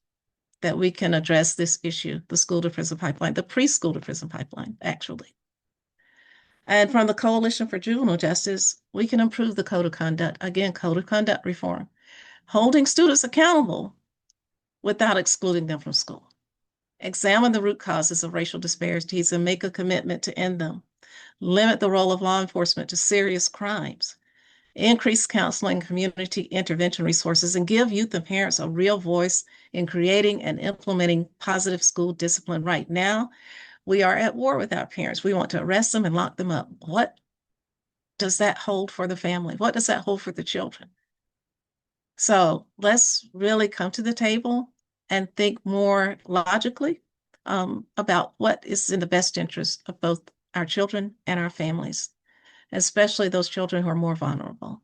that we can address this issue, the school to prison pipeline, the preschool to prison pipeline, actually. And from the Coalition for Juvenile Justice, we can improve the code of conduct. Again, code of conduct reform, holding students accountable without excluding them from school. Examine the root causes of racial disparities and make a commitment to end them. Limit the role of law enforcement to serious crimes. Increase counseling, community intervention resources, and give youth and parents a real voice in creating and implementing positive school discipline. Right now, we are at war with our parents. We want to arrest them and lock them up. What does that hold for the family? What does that hold for the children? So let's really come to the table and think more logically about what is in the best interest of both our children and our families, especially those children who are more vulnerable.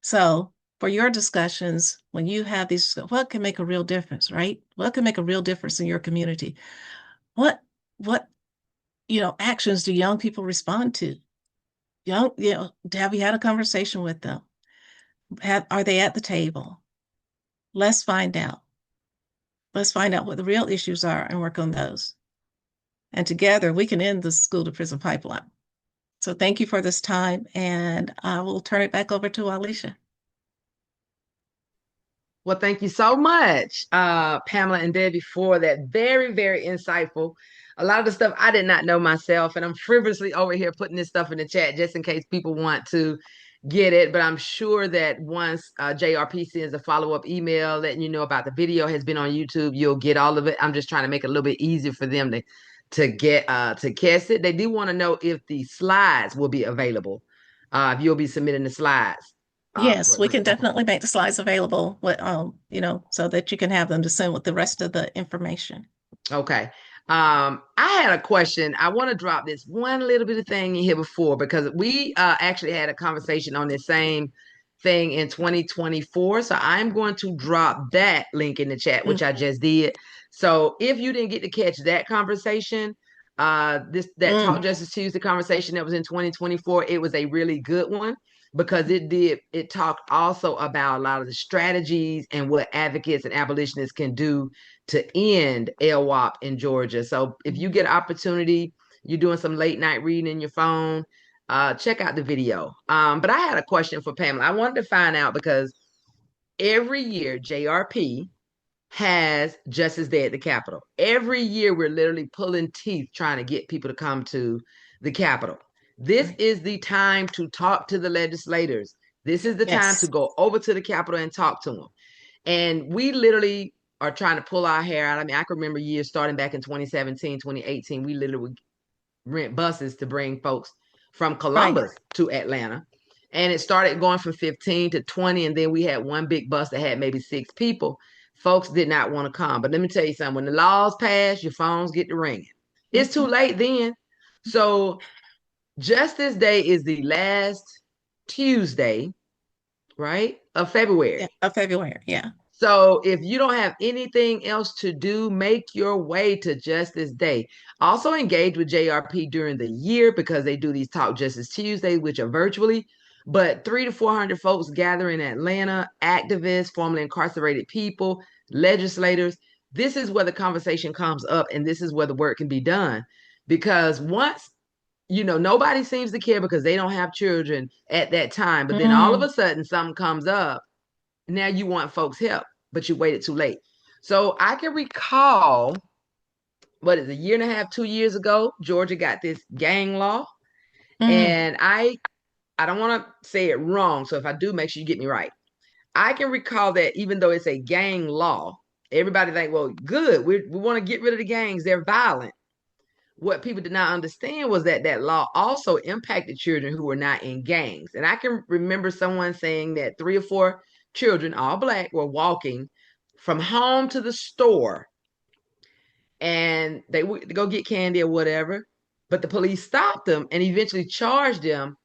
So for your discussions, when you have these, what can make a real difference, right? What can make a real difference in your community? What actions do young people respond to? Have you had a conversation with them? Are they at the table? Let's find out. Let's find out what the real issues are and work on those. And together we can end the school to prison pipeline. So thank you for this time, and I will turn it back over to Alicia. Well, thank you so much, Pamela and Debbie, for that very, very insightful. A lot of the stuff I did not know myself, and I'm frivolously over here putting this stuff in the chat just in case people want to get it. But I'm sure that once JRP sends a follow-up email letting you know about the video has been on YouTube, you'll get all of it. I'm just trying to make it a little bit easier for them to get to catch it. They do want to know if the slides will be available. If you'll be submitting the slides. Yes, we can definitely make the slides available with, so that you can have them to send with the rest of the information. Okay. I had a question. I want to drop this one little bit of thing in here before, because we actually had a conversation on this same thing in 2024. So I'm going to drop that link in the chat, which I just did. So if you didn't get to catch that conversation, Talk Justice Tuesday conversation that was in 2024, it was a really good one, because it talked also about a lot of the strategies and what advocates and abolitionists can do to end LWOP in Georgia. So if you get an opportunity, you're doing some late night reading in your phone, check out the video. But I had a question for Pamela. I wanted to find out, because every year JRP has Justice Day at the Capitol. Every year we're literally pulling teeth trying to get people to come to the Capitol. This is the time to talk to the legislators. This is the time to go over to the Capitol and talk to them. And we literally are trying to pull our hair out. I mean, I can remember years starting back in 2017, 2018, we literally would rent buses to bring folks from Columbus to Atlanta. And it started going from 15 to 20. And then we had one big bus that had maybe 6 people. Folks did not want to come. But let me tell you something. When the laws pass, your phones get to ringing. It's too late then. So Justice Day is the last Tuesday, right, of February. Yeah, of February, yeah. So if you don't have anything else to do, make your way to Justice Day. Also engage with JRP during the year, because they do these Talk Justice Tuesdays, which are virtually. But 300 to 400 folks gather in Atlanta, activists, formerly incarcerated people, legislators. This is where the conversation comes up, and this is where the work can be done. Because once, nobody seems to care because they don't have children at that time. But then all of a sudden something comes up. Now you want folks' help. but you waited too late. So I can recall, what is it, a year and a half, 2 years ago, Georgia got this gang law. Mm. And I don't want to say it wrong. So if I do, make sure you get me right. I can recall that even though it's a gang law, everybody think, well, good, we want to get rid of the gangs. They're violent. What people did not understand was that that law also impacted children who were not in gangs. And I can remember someone saying that 3 or 4 children, all Black, were walking from home to the store and they would go get candy or whatever. But the police stopped them and eventually charged them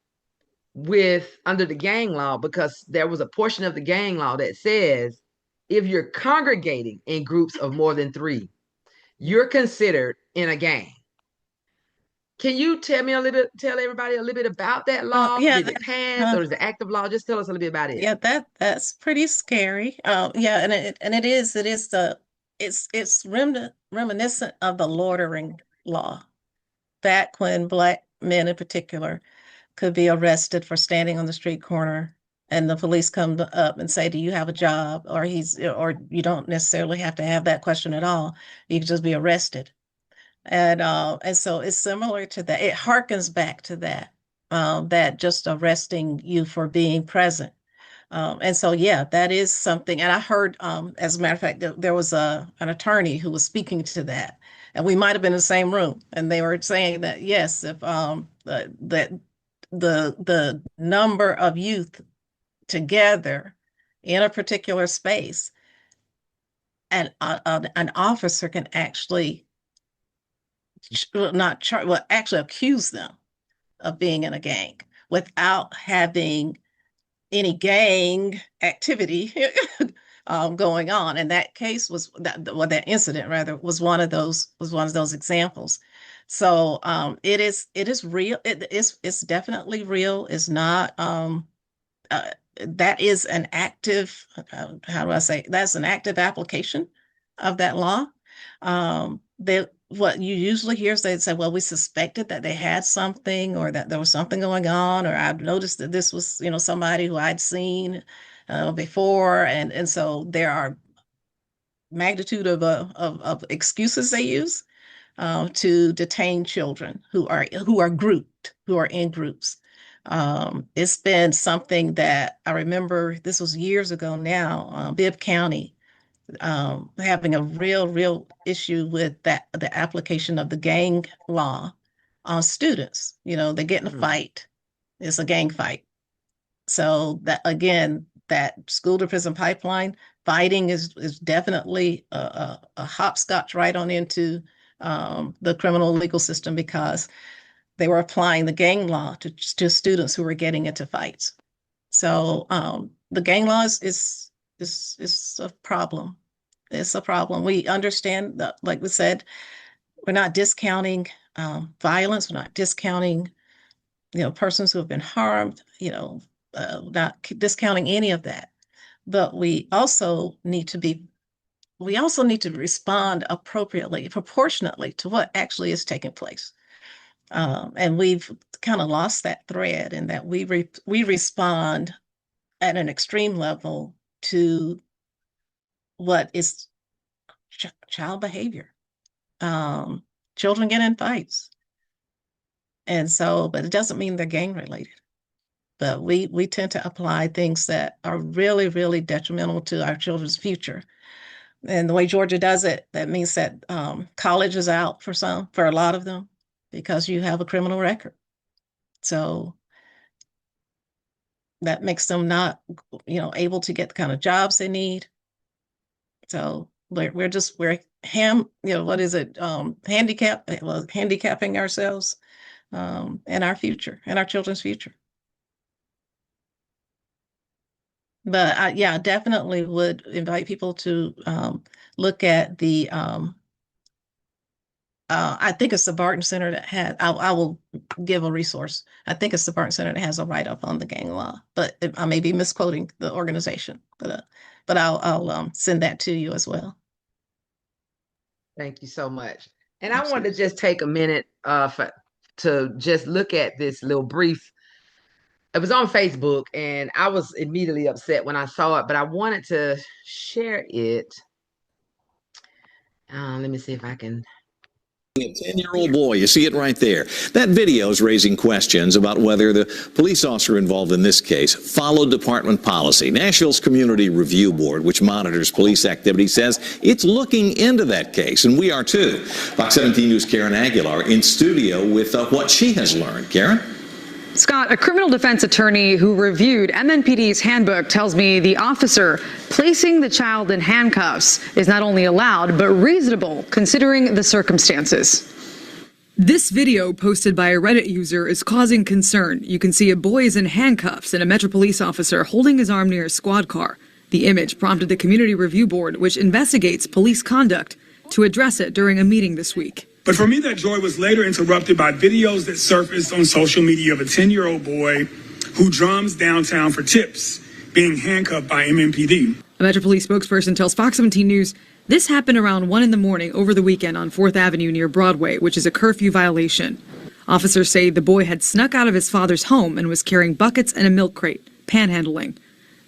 with under the gang law, because there was a portion of the gang law that says if you're congregating in groups of more than 3, you're considered in a gang. Can you tell me a little bit, tell everybody a little bit about that law? Yeah, Did it pass or is it active law? Just tell us a little bit about it. yeah, that's pretty scary. Yeah, and it is it's reminiscent of the loitering law back when Black men in particular could be arrested for standing on the street corner, and the police come up and say, "Do you have a job?" Or you don't necessarily have to have that question at all. You can just be arrested. And so it's similar to that. It harkens back to that, that just arresting you for being present. And so, yeah, that is something. And I heard, as a matter of fact, there was an attorney who was speaking to that, and we might have been in the same room. And they were saying that yes, if that the number of youth together in a particular space, and an officer can actually not charge, well, actually accuse them of being in a gang without having any gang activity going on. And that case was that, well, that incident rather was one of those examples. So it is real. It's definitely real. It's not that is an active, how do I say, that's an active application of that law. What you usually hear is they'd say, well, we suspected that they had something or that there was something going on, or I've noticed that this was, somebody who I'd seen before. And so there are magnitude of excuses they use to detain children who are in groups. It's been something that I remember. This was years ago now. Bibb County having a real issue with the application of the gang law on students. They get in a fight. It's a gang fight. So that again, that school to prison pipeline fighting is definitely a hopscotch right on into the criminal legal system, because they were applying the gang law to students who were getting into fights. So the gang law is a problem. It's a problem. We understand that, like we said, we're not discounting violence. We're not discounting, persons who have been harmed. Not discounting any of that. But we also need to respond appropriately, proportionately to what actually is taking place. And we've kind of lost that thread in that we respond at an extreme level to what is child behavior. Children get in fights. And so, but it doesn't mean they're gang related. But we tend to apply things that are really detrimental to our children's future. And the way Georgia does it, that means that college is out for a lot of them, because you have a criminal record. So that makes them not, able to get the kind of jobs they need. So we're what is it? Handicapping ourselves and our future and our children's future. But I definitely would invite people to look at the I think it's the Barton Center that had, I will give a resource. I think it's the Barton Center that has a write-up on the gang law, but I may be misquoting the organization, but I'll send that to you as well. Thank you so much. And I wanted to just take a minute to just look at this little brief it was on Facebook, and I was immediately upset when I saw it, but I wanted to share it. Let me see if I can. A 10-year-old boy, you see it right there. That video is raising questions about whether the police officer involved in this case followed department policy. Nashville's Community Review Board, which monitors police activity, says it's looking into that case, and we are too. Fox 17 News' Karen Aguilar in studio with what she has learned. Karen? Scott, a criminal defense attorney who reviewed MNPD's handbook tells me the officer placing the child in handcuffs is not only allowed, but reasonable considering the circumstances. This video posted by a Reddit user is causing concern. You can see a boy is in handcuffs and a Metro Police officer holding his arm near a squad car. The image prompted the Community Review Board, which investigates police conduct, to address it during a meeting this week. But for me, that joy was later interrupted by videos that surfaced on social media of a 10-year-old boy who drums downtown for tips being handcuffed by MNPD. A Metro Police spokesperson tells Fox 17 News this happened around 1 a.m. over the weekend on 4th Avenue near Broadway, which is a curfew violation. Officers say the boy had snuck out of his father's home and was carrying buckets and a milk crate, panhandling.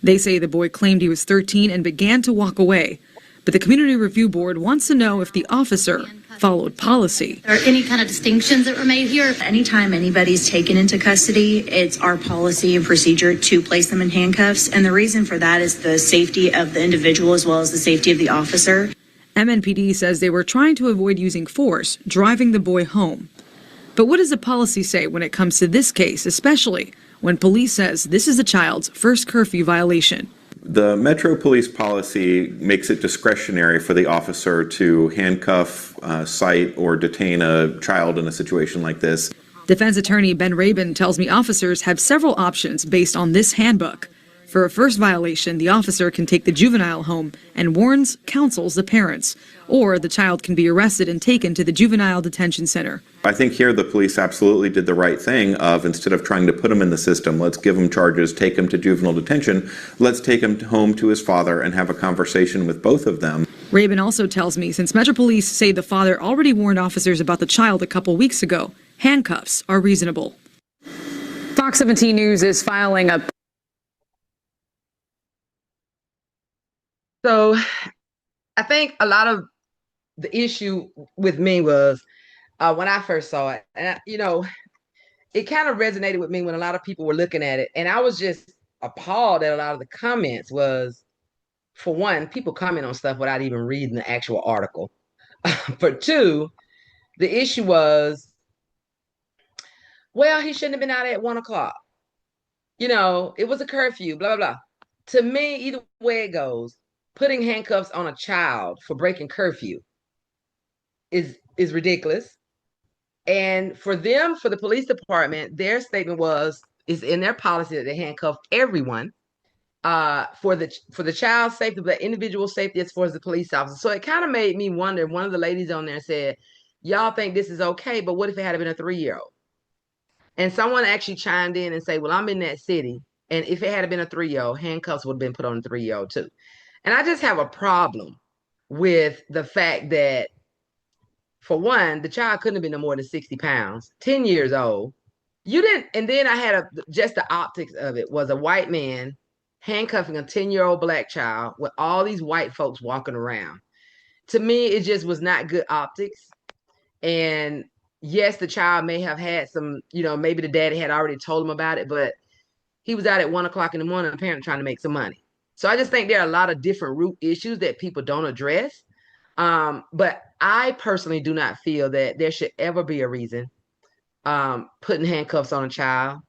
They say the boy claimed he was 13 and began to walk away. But the Community Review Board wants to know if the officer followed policy. Are there any kind of distinctions that were made here? Anytime anybody's taken into custody, it's our policy and procedure to place them in handcuffs. And the reason for that is the safety of the individual as well as the safety of the officer. MNPD says they were trying to avoid using force, driving the boy home. But what does the policy say when it comes to this case, especially when police says this is the child's first curfew violation? The Metro Police policy makes it discretionary for the officer to handcuff, cite, or detain a child in a situation like this. Defense attorney Ben Rabin tells me officers have several options based on this handbook. For a first violation, the officer can take the juvenile home and warns, counsels the parents, or the child can be arrested and taken to the juvenile detention center. I think here the police absolutely did the right thing of, instead of trying to put him in the system, let's give him charges, take him to juvenile detention, let's take him home to his father and have a conversation with both of them. Rabin also tells me since Metro Police say the father already warned officers about the child a couple weeks ago, handcuffs are reasonable. Fox 17 News is filing a... So I think a lot of the issue with me was when I first saw it, and it kind of resonated with me when a lot of people were looking at it, and I was just appalled at a lot of the comments. Was, for one, people comment on stuff without even reading the actual article. For two, the issue was, well, he shouldn't have been out at 1 o'clock. It was a curfew, blah, blah, blah. To me, either way it goes, putting handcuffs on a child for breaking curfew is ridiculous. And for the police department, their statement is in their policy that they handcuff everyone for the child's safety, but individual safety as far as the police officer. So it kind of made me wonder. One of the ladies on there said, y'all think this is okay, but what if it had been a 3-year-old? And someone actually chimed in and said, well, I'm in that city, and if it had been a 3-year-old, handcuffs would have been put on a 3-year-old too. And I just have a problem with the fact that, for one, the child couldn't have been no more than 60 pounds, 10 years old. You didn't, and then I had just the optics of it was a white man handcuffing a 10-year-old black child with all these white folks walking around. To me, it just was not good optics. And yes, the child may have had some, maybe the daddy had already told him about it, but he was out at 1 o'clock in the morning, apparently trying to make some money. So I just think there are a lot of different root issues that people don't address. But I personally do not feel that there should ever be a reason putting handcuffs on a child,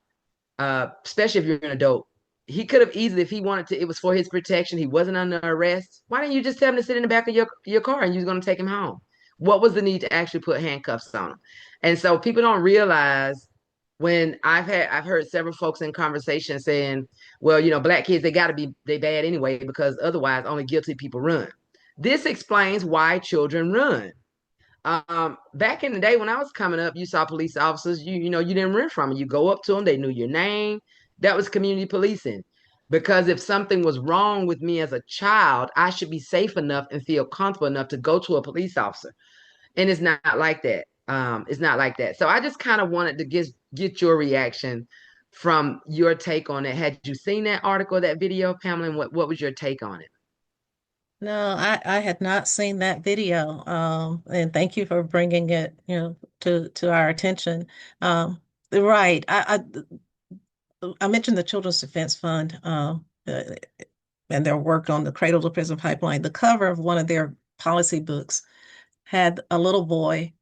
especially if you're an adult. He could have easily, if he wanted to, it was for his protection. He wasn't under arrest. Why didn't you just tell him to sit in the back of your car and you was going to take him home? What was the need to actually put handcuffs on him? And so people don't realize, when I've heard several folks in conversation saying, well, black kids, they bad anyway, because otherwise only guilty people run. This explains why children run. Back in the day when I was coming up, you saw police officers, you didn't run from them. You go up to them, they knew your name. That was community policing. Because if something was wrong with me as a child, I should be safe enough and feel comfortable enough to go to a police officer. And it's not like that. It's not like that. So I just kind of wanted to get your reaction from your take on it. Had you seen that article, that video, Pamela? And what was your take on it? No, I had not seen that video. And thank you for bringing it, to our attention. Right. I mentioned the Children's Defense Fund, and their work on the Cradle to Prison Pipeline. The cover of one of their policy books had a little boy.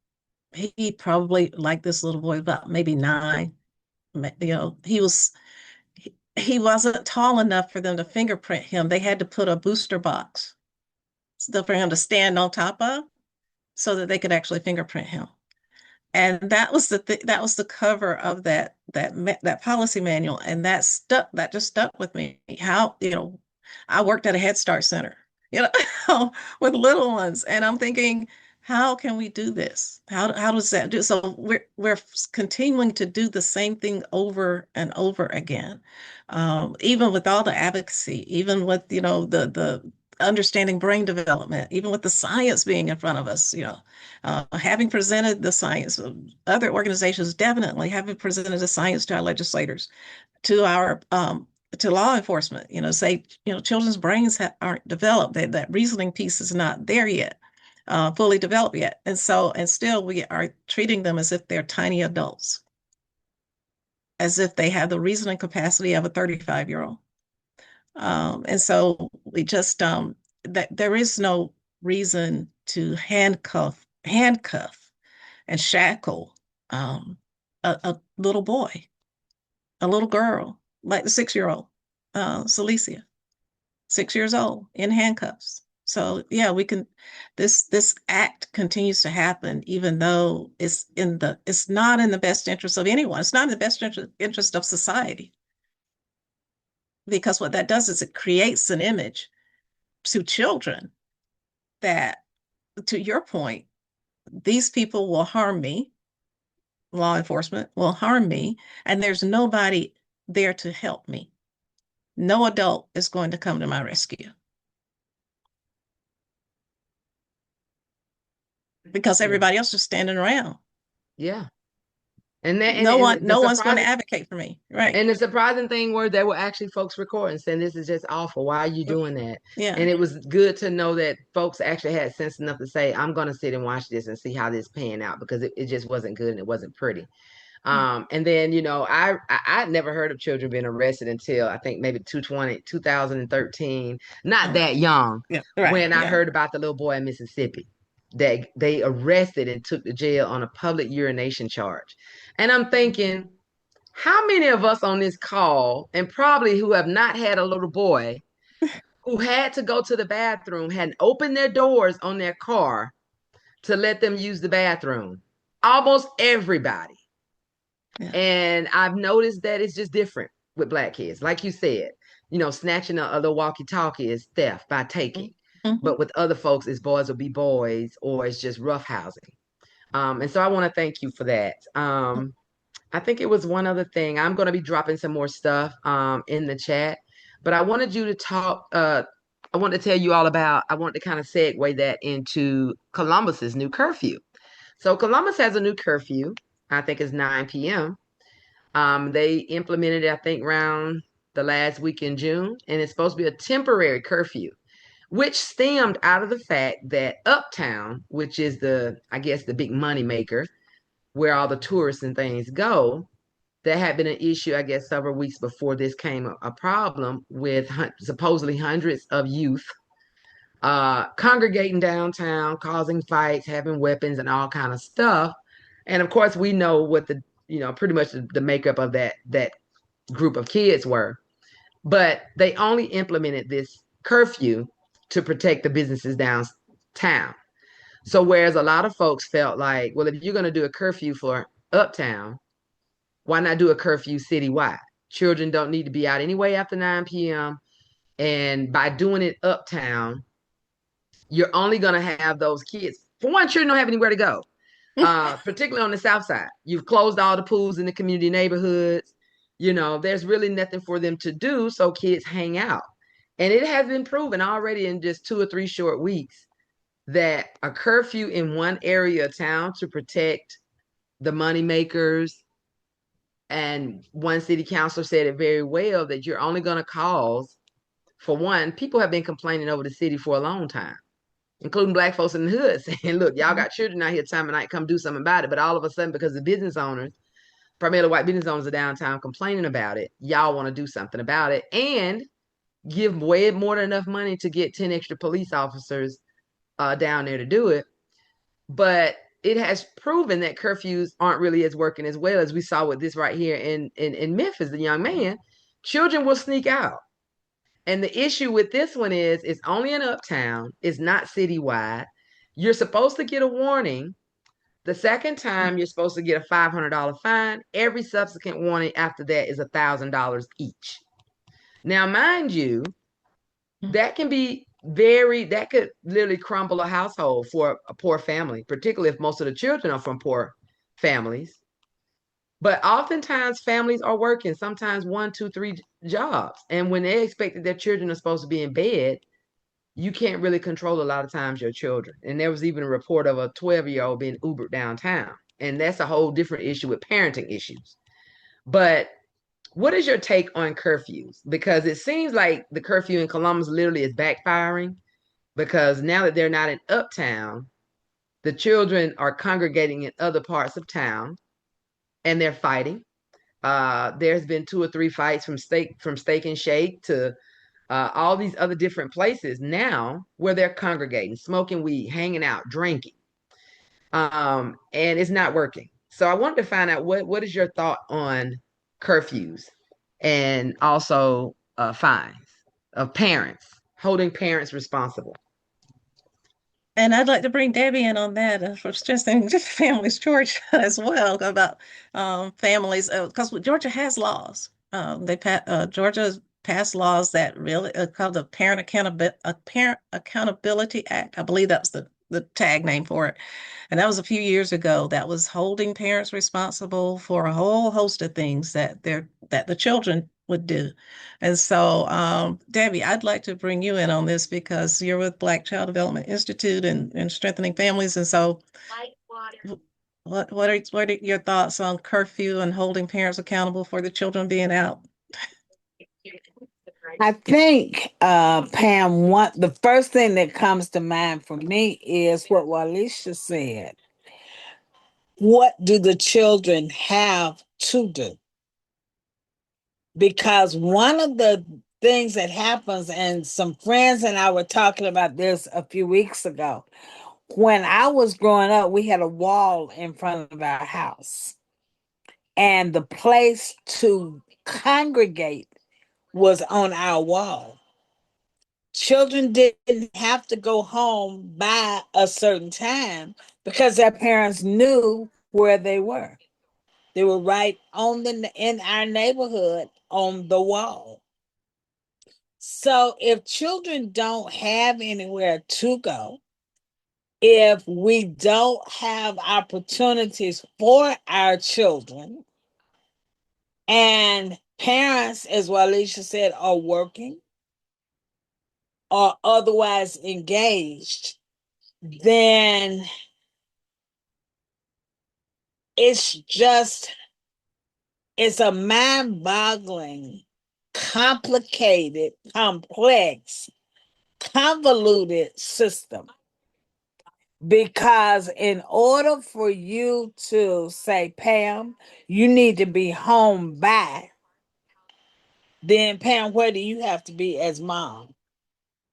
He probably, like this little boy, about maybe 9. He wasn't tall enough for them to fingerprint him. They had to put a booster box stuff for him to stand on top of so that they could actually fingerprint him. And that was the cover of that policy manual, and that just stuck with me. How, I worked at a Head Start center, with little ones, and I'm thinking, how can we do this? How does that do? So we're continuing to do the same thing over and over again, even with all the advocacy, even with the understanding brain development, even with the science being in front of us, having presented the science. Other organizations definitely having presented the science to our legislators, to our to law enforcement, say, children's brains aren't developed. That reasoning piece is not there yet, fully developed yet. And still we are treating them as if they're tiny adults, as if they have the reasoning capacity of a 35-year-old. And so we just, that there is no reason to handcuff and shackle a little boy, a little girl, like the 6-year-old, Celicia, 6 years old, in handcuffs. So yeah, this act continues to happen, even though it's not in the best interest of anyone. It's not in the best interest of society. Because what that does is it creates an image to children that, to your point, these people will harm me, law enforcement will harm me, and there's nobody there to help me. No adult is going to come to my rescue. Because everybody else is standing around. Yeah. And no one's going to advocate for me, right? And the surprising thing was there were actually folks recording saying, this is just awful. Why are you doing that? Yeah. And it was good to know that folks actually had sense enough to say, I'm going to sit and watch this and see how this pan out, because it just wasn't good and it wasn't pretty. And then, I'd never heard of children being arrested until I think maybe 2013, not that young, when I heard about the little boy in Mississippi that they arrested and took to jail on a public urination charge. And I'm thinking, how many of us on this call, and probably who have not had a little boy who had to go to the bathroom, hadn't opened their doors on their car to let them use the bathroom? Almost everybody. Yeah. And I've noticed that it's just different with Black kids. Like you said, snatching a little walkie-talkie is theft by taking. Mm-hmm. But with other folks, it's boys will be boys, or it's just roughhousing. And so I want to thank you for that. I think it was one other thing. I'm going to be dropping some more stuff in the chat, but I wanted you to talk. I want to tell you all about, I want to kind of segue that into Columbus's new curfew. So Columbus has a new curfew. I think it's 9 p.m. They implemented it, I think, around the last week in June, and it's supposed to be a temporary curfew, which stemmed out of the fact that Uptown, which is the big money maker, where all the tourists and things go, there had been an issue, I guess, several weeks before this came a problem with supposedly hundreds of youth congregating downtown, causing fights, having weapons and all kind of stuff. And of course, we know what pretty much the makeup of that group of kids were. But they only implemented this curfew to protect the businesses downtown. So whereas a lot of folks felt like, well, if you're going to do a curfew for Uptown, why not do a curfew citywide? Children don't need to be out anyway after 9 p.m. And by doing it Uptown, you're only going to have those kids. For one, children don't have anywhere to go, particularly on the South Side. You've closed all the pools in the community neighborhoods. There's really nothing for them to do, so kids hang out. And it has been proven already in just 2 or 3 short weeks that a curfew in one area of town to protect the money makers And one city councilor said it very well, that you're only going to cause, for one, people have been complaining over the city for a long time, including Black folks in the hood, saying, look, y'all got children out here time of night, come do something about it. But all of a sudden, because the business owners, primarily white business owners, are downtown complaining about it, y'all want to do something about it and give way more than enough money to get 10 extra police officers down there to do it. But it has proven that curfews aren't really as working as well, as we saw with this right here in Memphis, the young man. Children will sneak out. And the issue with this one is it's only in Uptown, it's not citywide. You're supposed to get a warning. The second time, you're supposed to get a $500 fine. Every subsequent warning after that is $1,000 each. Now, mind you, that can be that could literally crumble a household for a poor family, particularly if most of the children are from poor families. But oftentimes families are working, sometimes 1, 2, 3 jobs. And when they expect that their children are supposed to be in bed, you can't really control a lot of times your children. And there was even a report of a 12-year-old being Ubered downtown. And that's a whole different issue with parenting issues. But what is your take on curfews? Because it seems like the curfew in Columbus literally is backfiring, because now that they're not in Uptown, the children are congregating in other parts of town and they're fighting. There's been 2 or 3 fights from Steak and Shake to all these other different places now where they're congregating, smoking weed, hanging out, drinking. And it's not working. So I wanted to find out what is your thought on curfews and also fines of parents, holding parents responsible. And I'd like to bring Debbie in on that for strengthening families, Georgia, as well, about families, because Georgia has laws. Georgia passed laws that really called the Parent Accountability Act. I believe that's the tag name for it. And that was a few years ago. That was holding parents responsible for a whole host of things that the children would do. And so, Debbie, I'd like to bring you in on this because you're with Black Child Development Institute and strengthening families. And so, what are your thoughts on curfew and holding parents accountable for the children being out? I think, Pam, the first thing that comes to mind for me is what Walisha said. What do the children have to do? Because one of the things that happens, and some friends and I were talking about this a few weeks ago, when I was growing up, we had a wall in front of our house. And the place to congregate was on our wall. Children didn't have to go home by a certain time because their parents knew where they were. They were right in our neighborhood on the wall. So if children don't have anywhere to go, if we don't have opportunities for our children, and parents, as Walisha said, are working or otherwise engaged, then it's a mind-boggling, complicated, complex, convoluted system. Because in order for you to say, Pam, you need to be home by, then Pam, where do you have to be as mom?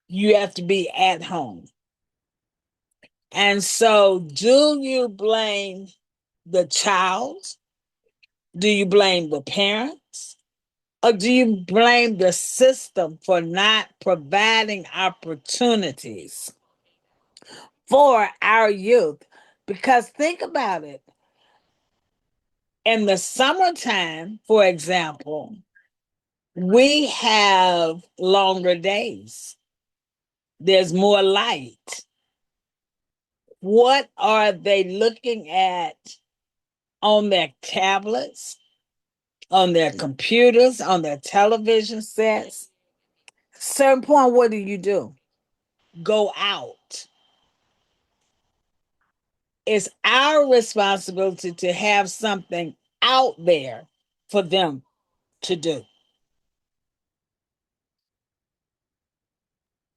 You have to be at home. And so do you blame the child? Do you blame the parents? Or do you blame the system for not providing opportunities for our youth? Because think about it. In the summertime, for example, we have longer days. There's more light. What are they looking at on their tablets, on their computers, on their television sets? At a certain point, what do? Go out. It's our responsibility to have something out there for them to do.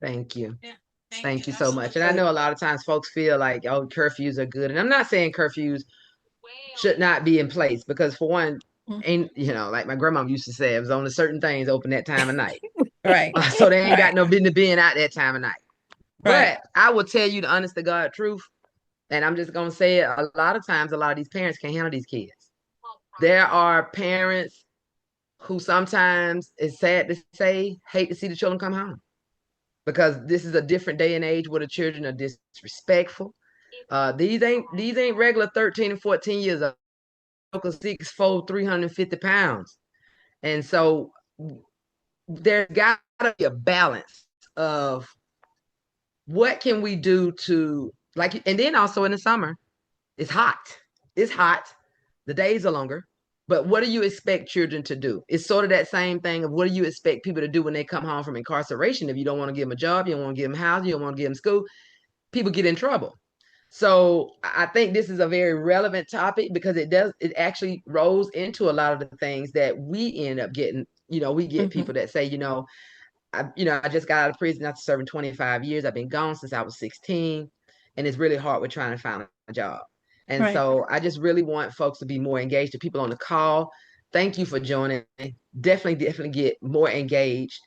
Thank you. Yeah. Thank you so much. And I know a lot of times folks feel like, oh, curfews are good. And I'm not saying curfews should not be in place because for one, ain't, like my grandma used to say, it was only certain things open that time of night. Right. So they ain't got Right. no business being out that time of night. Right. But I will tell you the honest to God truth, and I'm just gonna say it, a lot of times a lot of these parents can't handle these kids. There are parents who sometimes, it's sad to say, hate to see the children come home because this is a different day and age where the children are disrespectful. These ain't regular 13 and 14 years old. 6'4", 350 pounds. And so there's got to be a balance of what can we do to, like, and then also in the summer, it's hot. It's hot. The days are longer. But what do you expect children to do? It's sort of that same thing of what do you expect people to do when they come home from incarceration? If you don't want to give them a job, you don't want to give them housing, you don't want to give them school, people get in trouble. So I think this is a very relevant topic because it actually rolls into a lot of the things that we end up getting. We get people that say, I just got out of prison after serving 25 years. I've been gone since I was 16, and it's really hard with trying to find a job. And so I just really want folks to be more engaged. The people on the call, thank you for joining. Definitely get more engaged.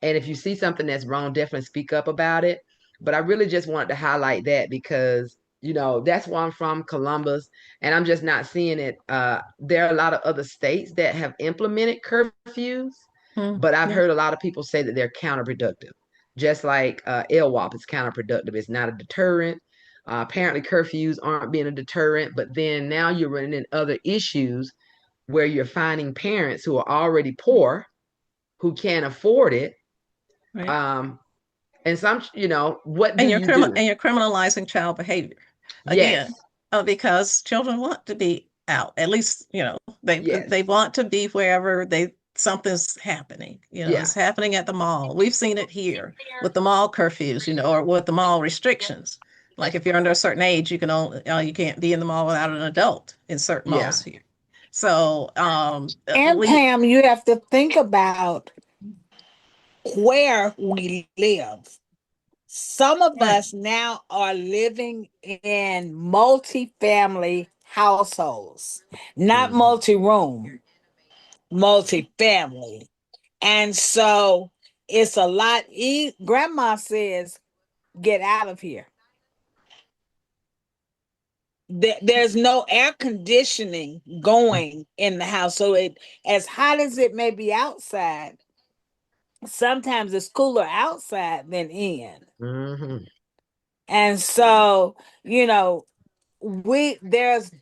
And if you see something that's wrong, definitely speak up about it. But I really just wanted to highlight that because, that's where I'm from, Columbus, and I'm just not seeing it. There are a lot of other states that have implemented curfews, but I've heard a lot of people say that they're counterproductive. Just like LWOP is counterproductive. It's not a deterrent. Apparently curfews aren't being a deterrent, but then now you're running into other issues where you're finding parents who are already poor, who can't afford it. Right. And some, what do you do? And you're criminalizing child behavior. Yes. Again, because children want to be out. At least, Yes. they want to be wherever something's happening. It's happening at the mall. We've seen it here with the mall curfews, or with the mall restrictions. Like if you're under a certain age, you can't be in the mall without an adult in certain malls here. So, and Pam, you have to think about where we live. Some of us now are living in multi-family households, not multi-room, multi-family. And so it's a lot. Grandma says, get out of here. There's no air conditioning going in the house. So as hot as it may be outside, sometimes it's cooler outside than in. And so, there's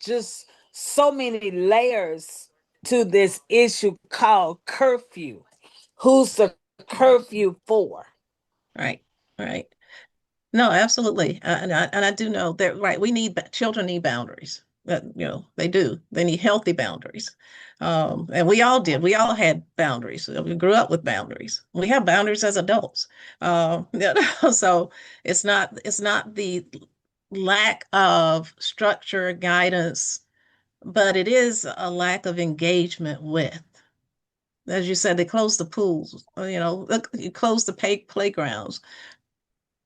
just so many layers to this issue called curfew. Who's the curfew for? Right. No, absolutely. And I do know that, children need boundaries. They do. They need healthy boundaries. And we all did. We all had boundaries. We grew up with boundaries. We have boundaries as adults. So it's not the lack of structure, guidance, but it is a lack of engagement with. As you said, they closed the pools, you closed the playgrounds.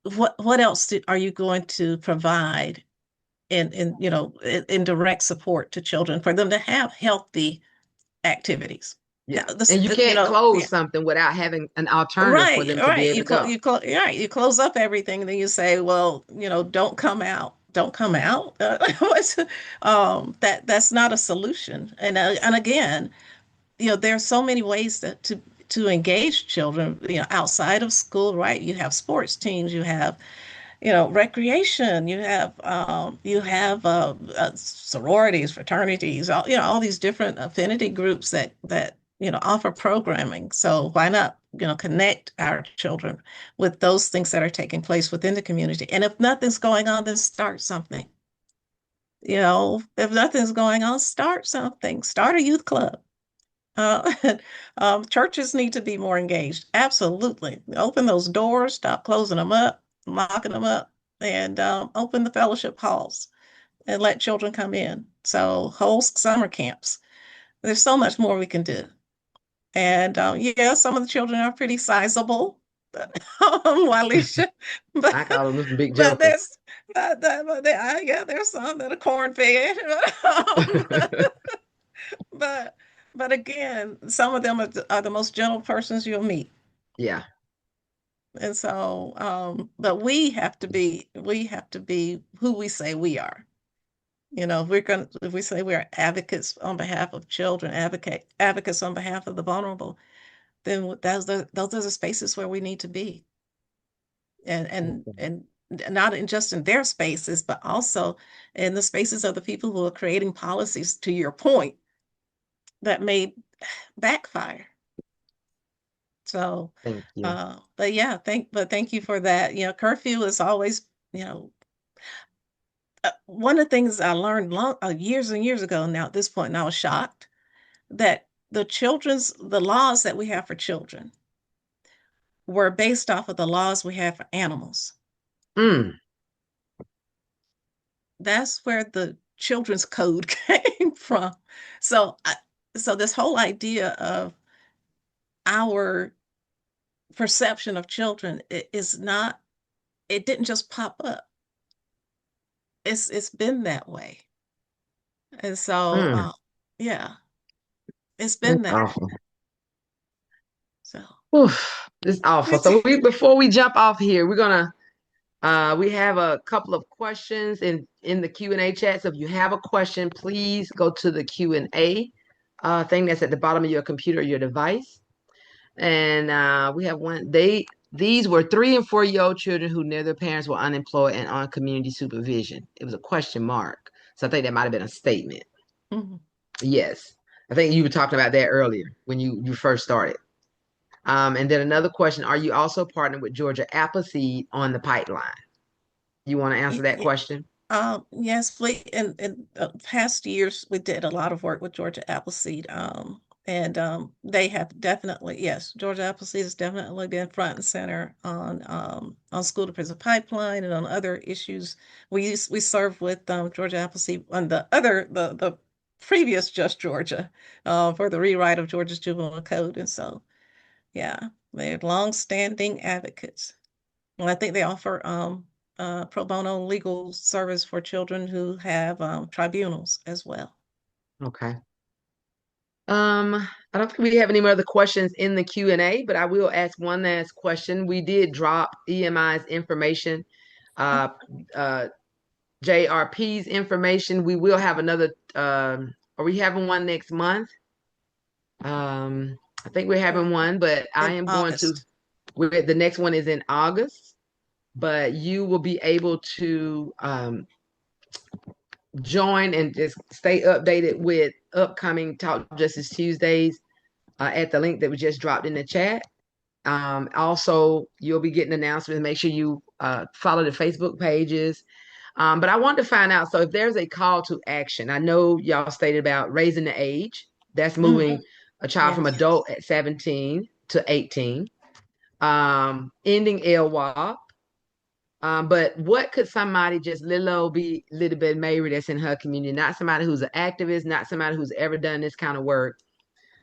What else are you going to provide in direct support to children for them to have healthy activities? Yeah, and you can't close something without having an alternative for them to be able to go. You close up everything, and then you say, well, don't come out. Don't come out. That's not a solution. And again, there are so many ways to engage children, outside of school, right? You have sports teams, you have recreation, you have sororities, fraternities, all these different affinity groups that offer programming. So why not connect our children with those things that are taking place within the community? And if nothing's going on, then start something. If nothing's going on, start something. Start a youth club. Churches need to be more engaged. Absolutely. Open those doors, stop closing them up, locking them up, and open the fellowship halls and let children come in. So whole summer camps. there's so much more we can do. And yeah, some of the children are pretty sizable, Walisha, I call them some big but jumpers. yeah, there's some that are corn fed. But but again, some of them are the most gentle persons you'll meet. Yeah. And so, but we have to be who we say we are. If we say we're advocates on behalf of children, advocates on behalf of the vulnerable, then those are the spaces where we need to be. And not just in their spaces, but also in the spaces of the people who are creating policies, to your point, that may backfire. So, Thank you. but yeah, thank you for that. Curfew is always, one of the things I learned years and years ago now at this point, and I was shocked that the laws that we have for children were based off of the laws we have for animals. Mm. That's where the children's code came from. So this whole idea of our perception of children it didn't just pop up. It's been that way. And so yeah, it's been That's that awful. way. So It's awful. So before we jump off here, we're gonna we have a couple of questions in the Q&A chat. So if you have a question, please go to the Q&A thing that's at the bottom of your computer or your device. And we have one. These were 3 and 4-year-old children who knew their parents were unemployed and on community supervision. It was a question mark. So I think that might have been a statement. mm-hmm. Yes. I think you were talking about that earlier when you first started. And then another question, are you also partnered with Georgia Appleseed on the pipeline? You want to answer that question? Yes, in past years, we did a lot of work with Georgia Appleseed. And they have definitely, yes, Georgia Appleseed has definitely been front and center on school to prison pipeline and on other issues. We served with Georgia Appleseed on the previous Just Georgia for the rewrite of Georgia's juvenile code. And so, yeah, they're longstanding advocates. And I think they offer pro bono legal service for children who have tribunals as well. Okay. I don't think we have any more other questions in the Q&A, but I will ask one last question. We did drop EMI's information, JRP's information. We will have another, are we having one next month? I think we're having one, but I am going to, the next one is in August, but you will be able to join and just stay updated with upcoming Talk Justice Tuesdays at the link that we just dropped in the chat. Also, you'll be getting announcements. Make sure you follow the Facebook pages. But I want to find out, so if there's a call to action, I know y'all stated about raising the age. That's moving a child from adult at 17 to 18. Ending LWOP. But what could somebody just little bit Mary that's in her community, not somebody who's an activist, not somebody who's ever done this kind of work.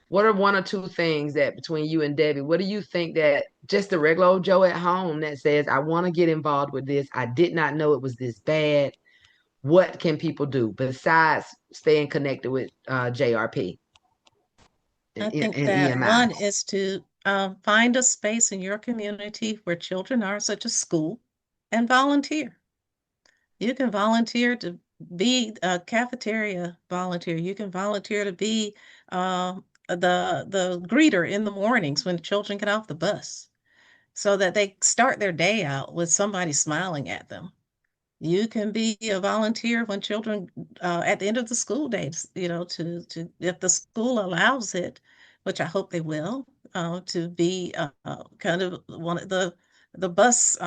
What are 1 or 2 things that between you and Debbie, what do you think that just the regular old Joe at home that says, I want to get involved with this. I did not know it was this bad. What can people do besides staying connected with JRP? I think that EMI? One is to find a space in your community where children are, such as school, and volunteer. You can volunteer to be a cafeteria volunteer. You can volunteer to be the greeter in the mornings when children get off the bus so that they start their day out with somebody smiling at them. You can be a volunteer when children at the end of the school days, to if the school allows it, which I hope they will, to be kind of one of the bus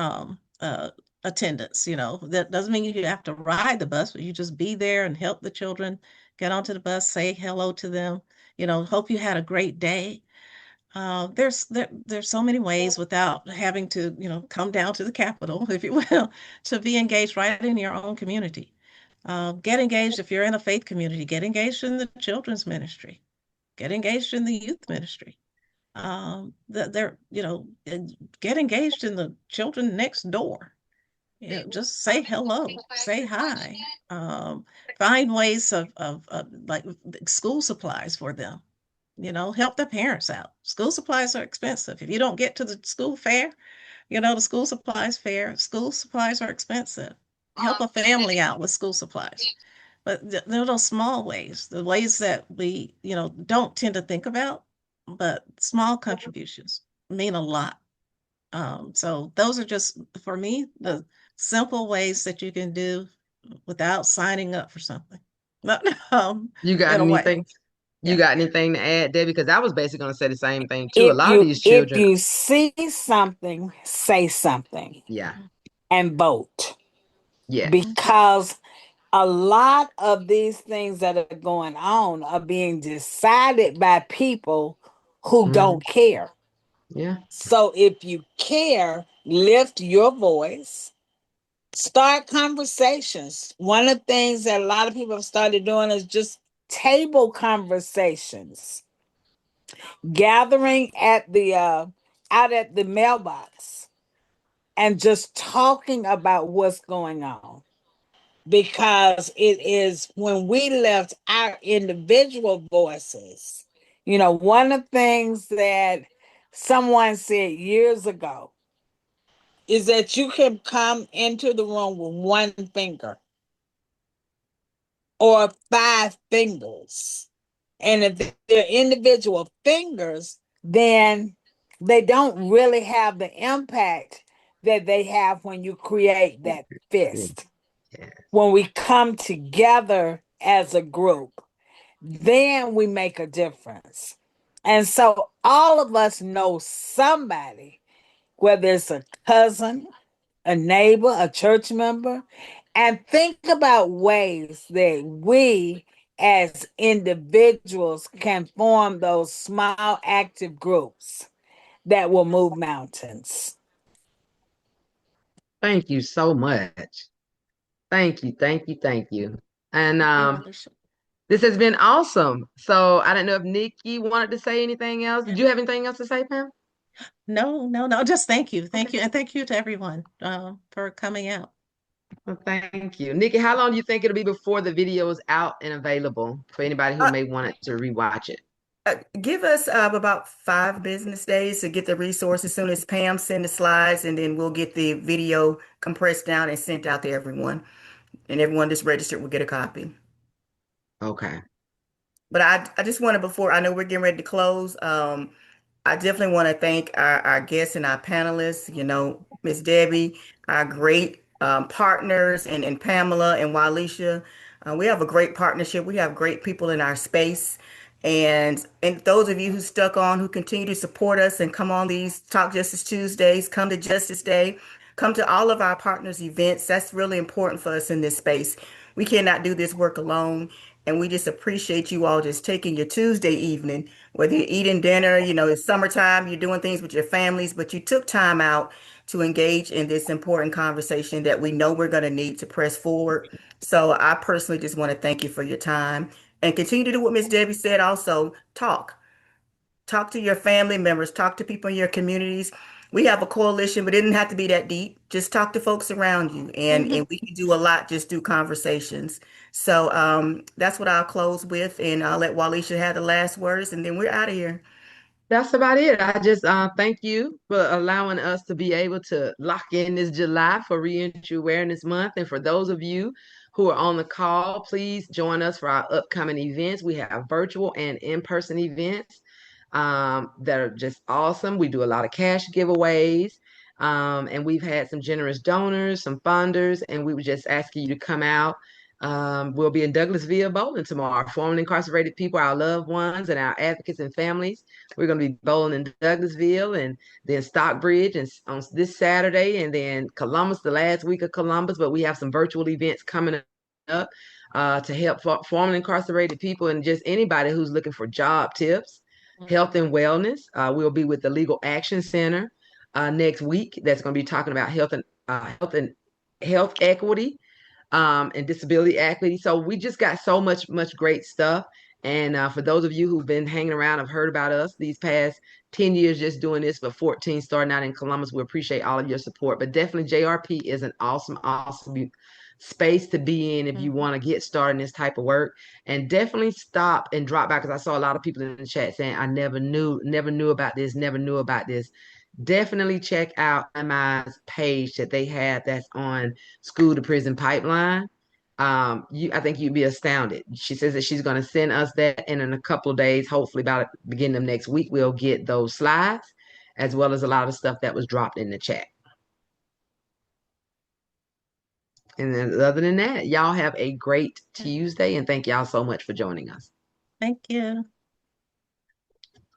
attendants. That doesn't mean you have to ride the bus, but you just be there and help the children get onto the bus, say hello to them, hope you had a great day. There's so many ways without having to, come down to the Capitol, if you will, to be engaged right in your own community. Get engaged if you're in a faith community, get engaged in the children's ministry. get engaged in the youth ministry. They're, get engaged in the children next door. Just say hello, say hi. Find ways of like school supplies for them. Help their parents out. School supplies are expensive. If you don't get to the school fair, the school supplies fair, school supplies are expensive. Help a family out with school supplies. But there are those small ways, the ways that we, don't tend to think about, but small contributions mean a lot. So those are just, for me, the simple ways that you can do without signing up for something. You got In a way. anything? You Yeah. got anything to add, Debbie? Because I was basically going to say the same thing too. A If lot of you these if children, you see something, say something yeah, and vote. yes, Because a lot of these things that are going on are being decided by people who mhm, don't care. yeah. So if you care, lift your voice, start conversations. One of the things that a lot of people have started doing is just table conversations, gathering at the out at the mailbox and just talking about what's going on. Because it is when we left our individual voices. One of the things that someone said years ago is that you can come into the room with one finger or five fingers. And if they're individual fingers, then they don't really have the impact that they have when you create that Yeah. fist. When we come together as a group, then we make a difference. And so all of us know somebody, whether it's a cousin, a neighbor, a church member, and think about ways that we as individuals can form those small active groups that will move mountains. Thank you so much. Thank you, thank you, thank you. And this has been awesome. So I don't know if Nikki wanted to say anything else. Did you have anything else to say, Pam? No, no, no. Just thank you. Thank you. And thank you to everyone for coming out. Well, thank you. Nikki, how long do you think it'll be before the video is out and available for anybody who Uh, may want it to rewatch it? Give us about 5 business days to get the resources. As soon as Pam send the slides, and then we'll get the video compressed down and sent out to everyone. And everyone that's registered will get a copy. Okay. But I just want to, before I know we're getting ready to close, I definitely want to thank our guests and our panelists, Miss Debbie, our great partners, and Pamela and Walisha. We have a great partnership. We have great people in our space. And those of you who stuck on, who continue to support us and come on these Talk Justice Tuesdays, come to Justice Day, come to all of our partners' events. That's really important for us in this space. We cannot do this work alone. And we just appreciate you all just taking your Tuesday evening, whether you're eating dinner, it's summertime, you're doing things with your families, but you took time out to engage in this important conversation that we know we're going to need to press forward. So I personally just want to thank you for your time and continue to do what Miss Debbie said also, talk. Talk to your family members, talk to people in your communities. We have a coalition, but it didn't have to be that deep. Just talk to folks around you, and we can do a lot just through conversations. So that's what I'll close with, and I'll let Walisha have the last words, and then we're out of here. That's about it. I just thank you for allowing us to be able to lock in this July for Reentry Awareness Month. And for those of you who are on the call, please join us for our upcoming events. We have virtual and in-person events that are just awesome. We do a lot of cash giveaways. And we've had some generous donors, some funders, and we were just asking you to come out. We'll be in Douglasville bowling tomorrow. Formerly incarcerated people, our loved ones, and our advocates and families. We're going to be bowling in Douglasville and then Stockbridge and on this Saturday, and then Columbus the last week of Columbus. But we have some virtual events coming up to help formerly incarcerated people and just anybody who's looking for job tips, health and wellness. We'll be with the Legal Action Center next week. That's going to be talking about health equity and disability equity. So we just got so much great stuff. And for those of you who've been hanging around, have heard about us these past 10 years, just doing this, for 14 starting out in Columbus. We appreciate all of your support. But definitely JRP is an awesome, awesome space to be in if you want to get started in this type of work. And definitely stop and drop by, because I saw a lot of people in the chat saying, I never knew about this, never knew about this. Definitely check out MI's page that they have that's on School to Prison Pipeline. I think you'd be astounded. She says that she's going to send us that, and in a couple of days, hopefully about the beginning of next week, we'll get those slides, as well as a lot of stuff that was dropped in the chat. And then other than that, y'all have a great Tuesday, and thank y'all so much for joining us. Thank you.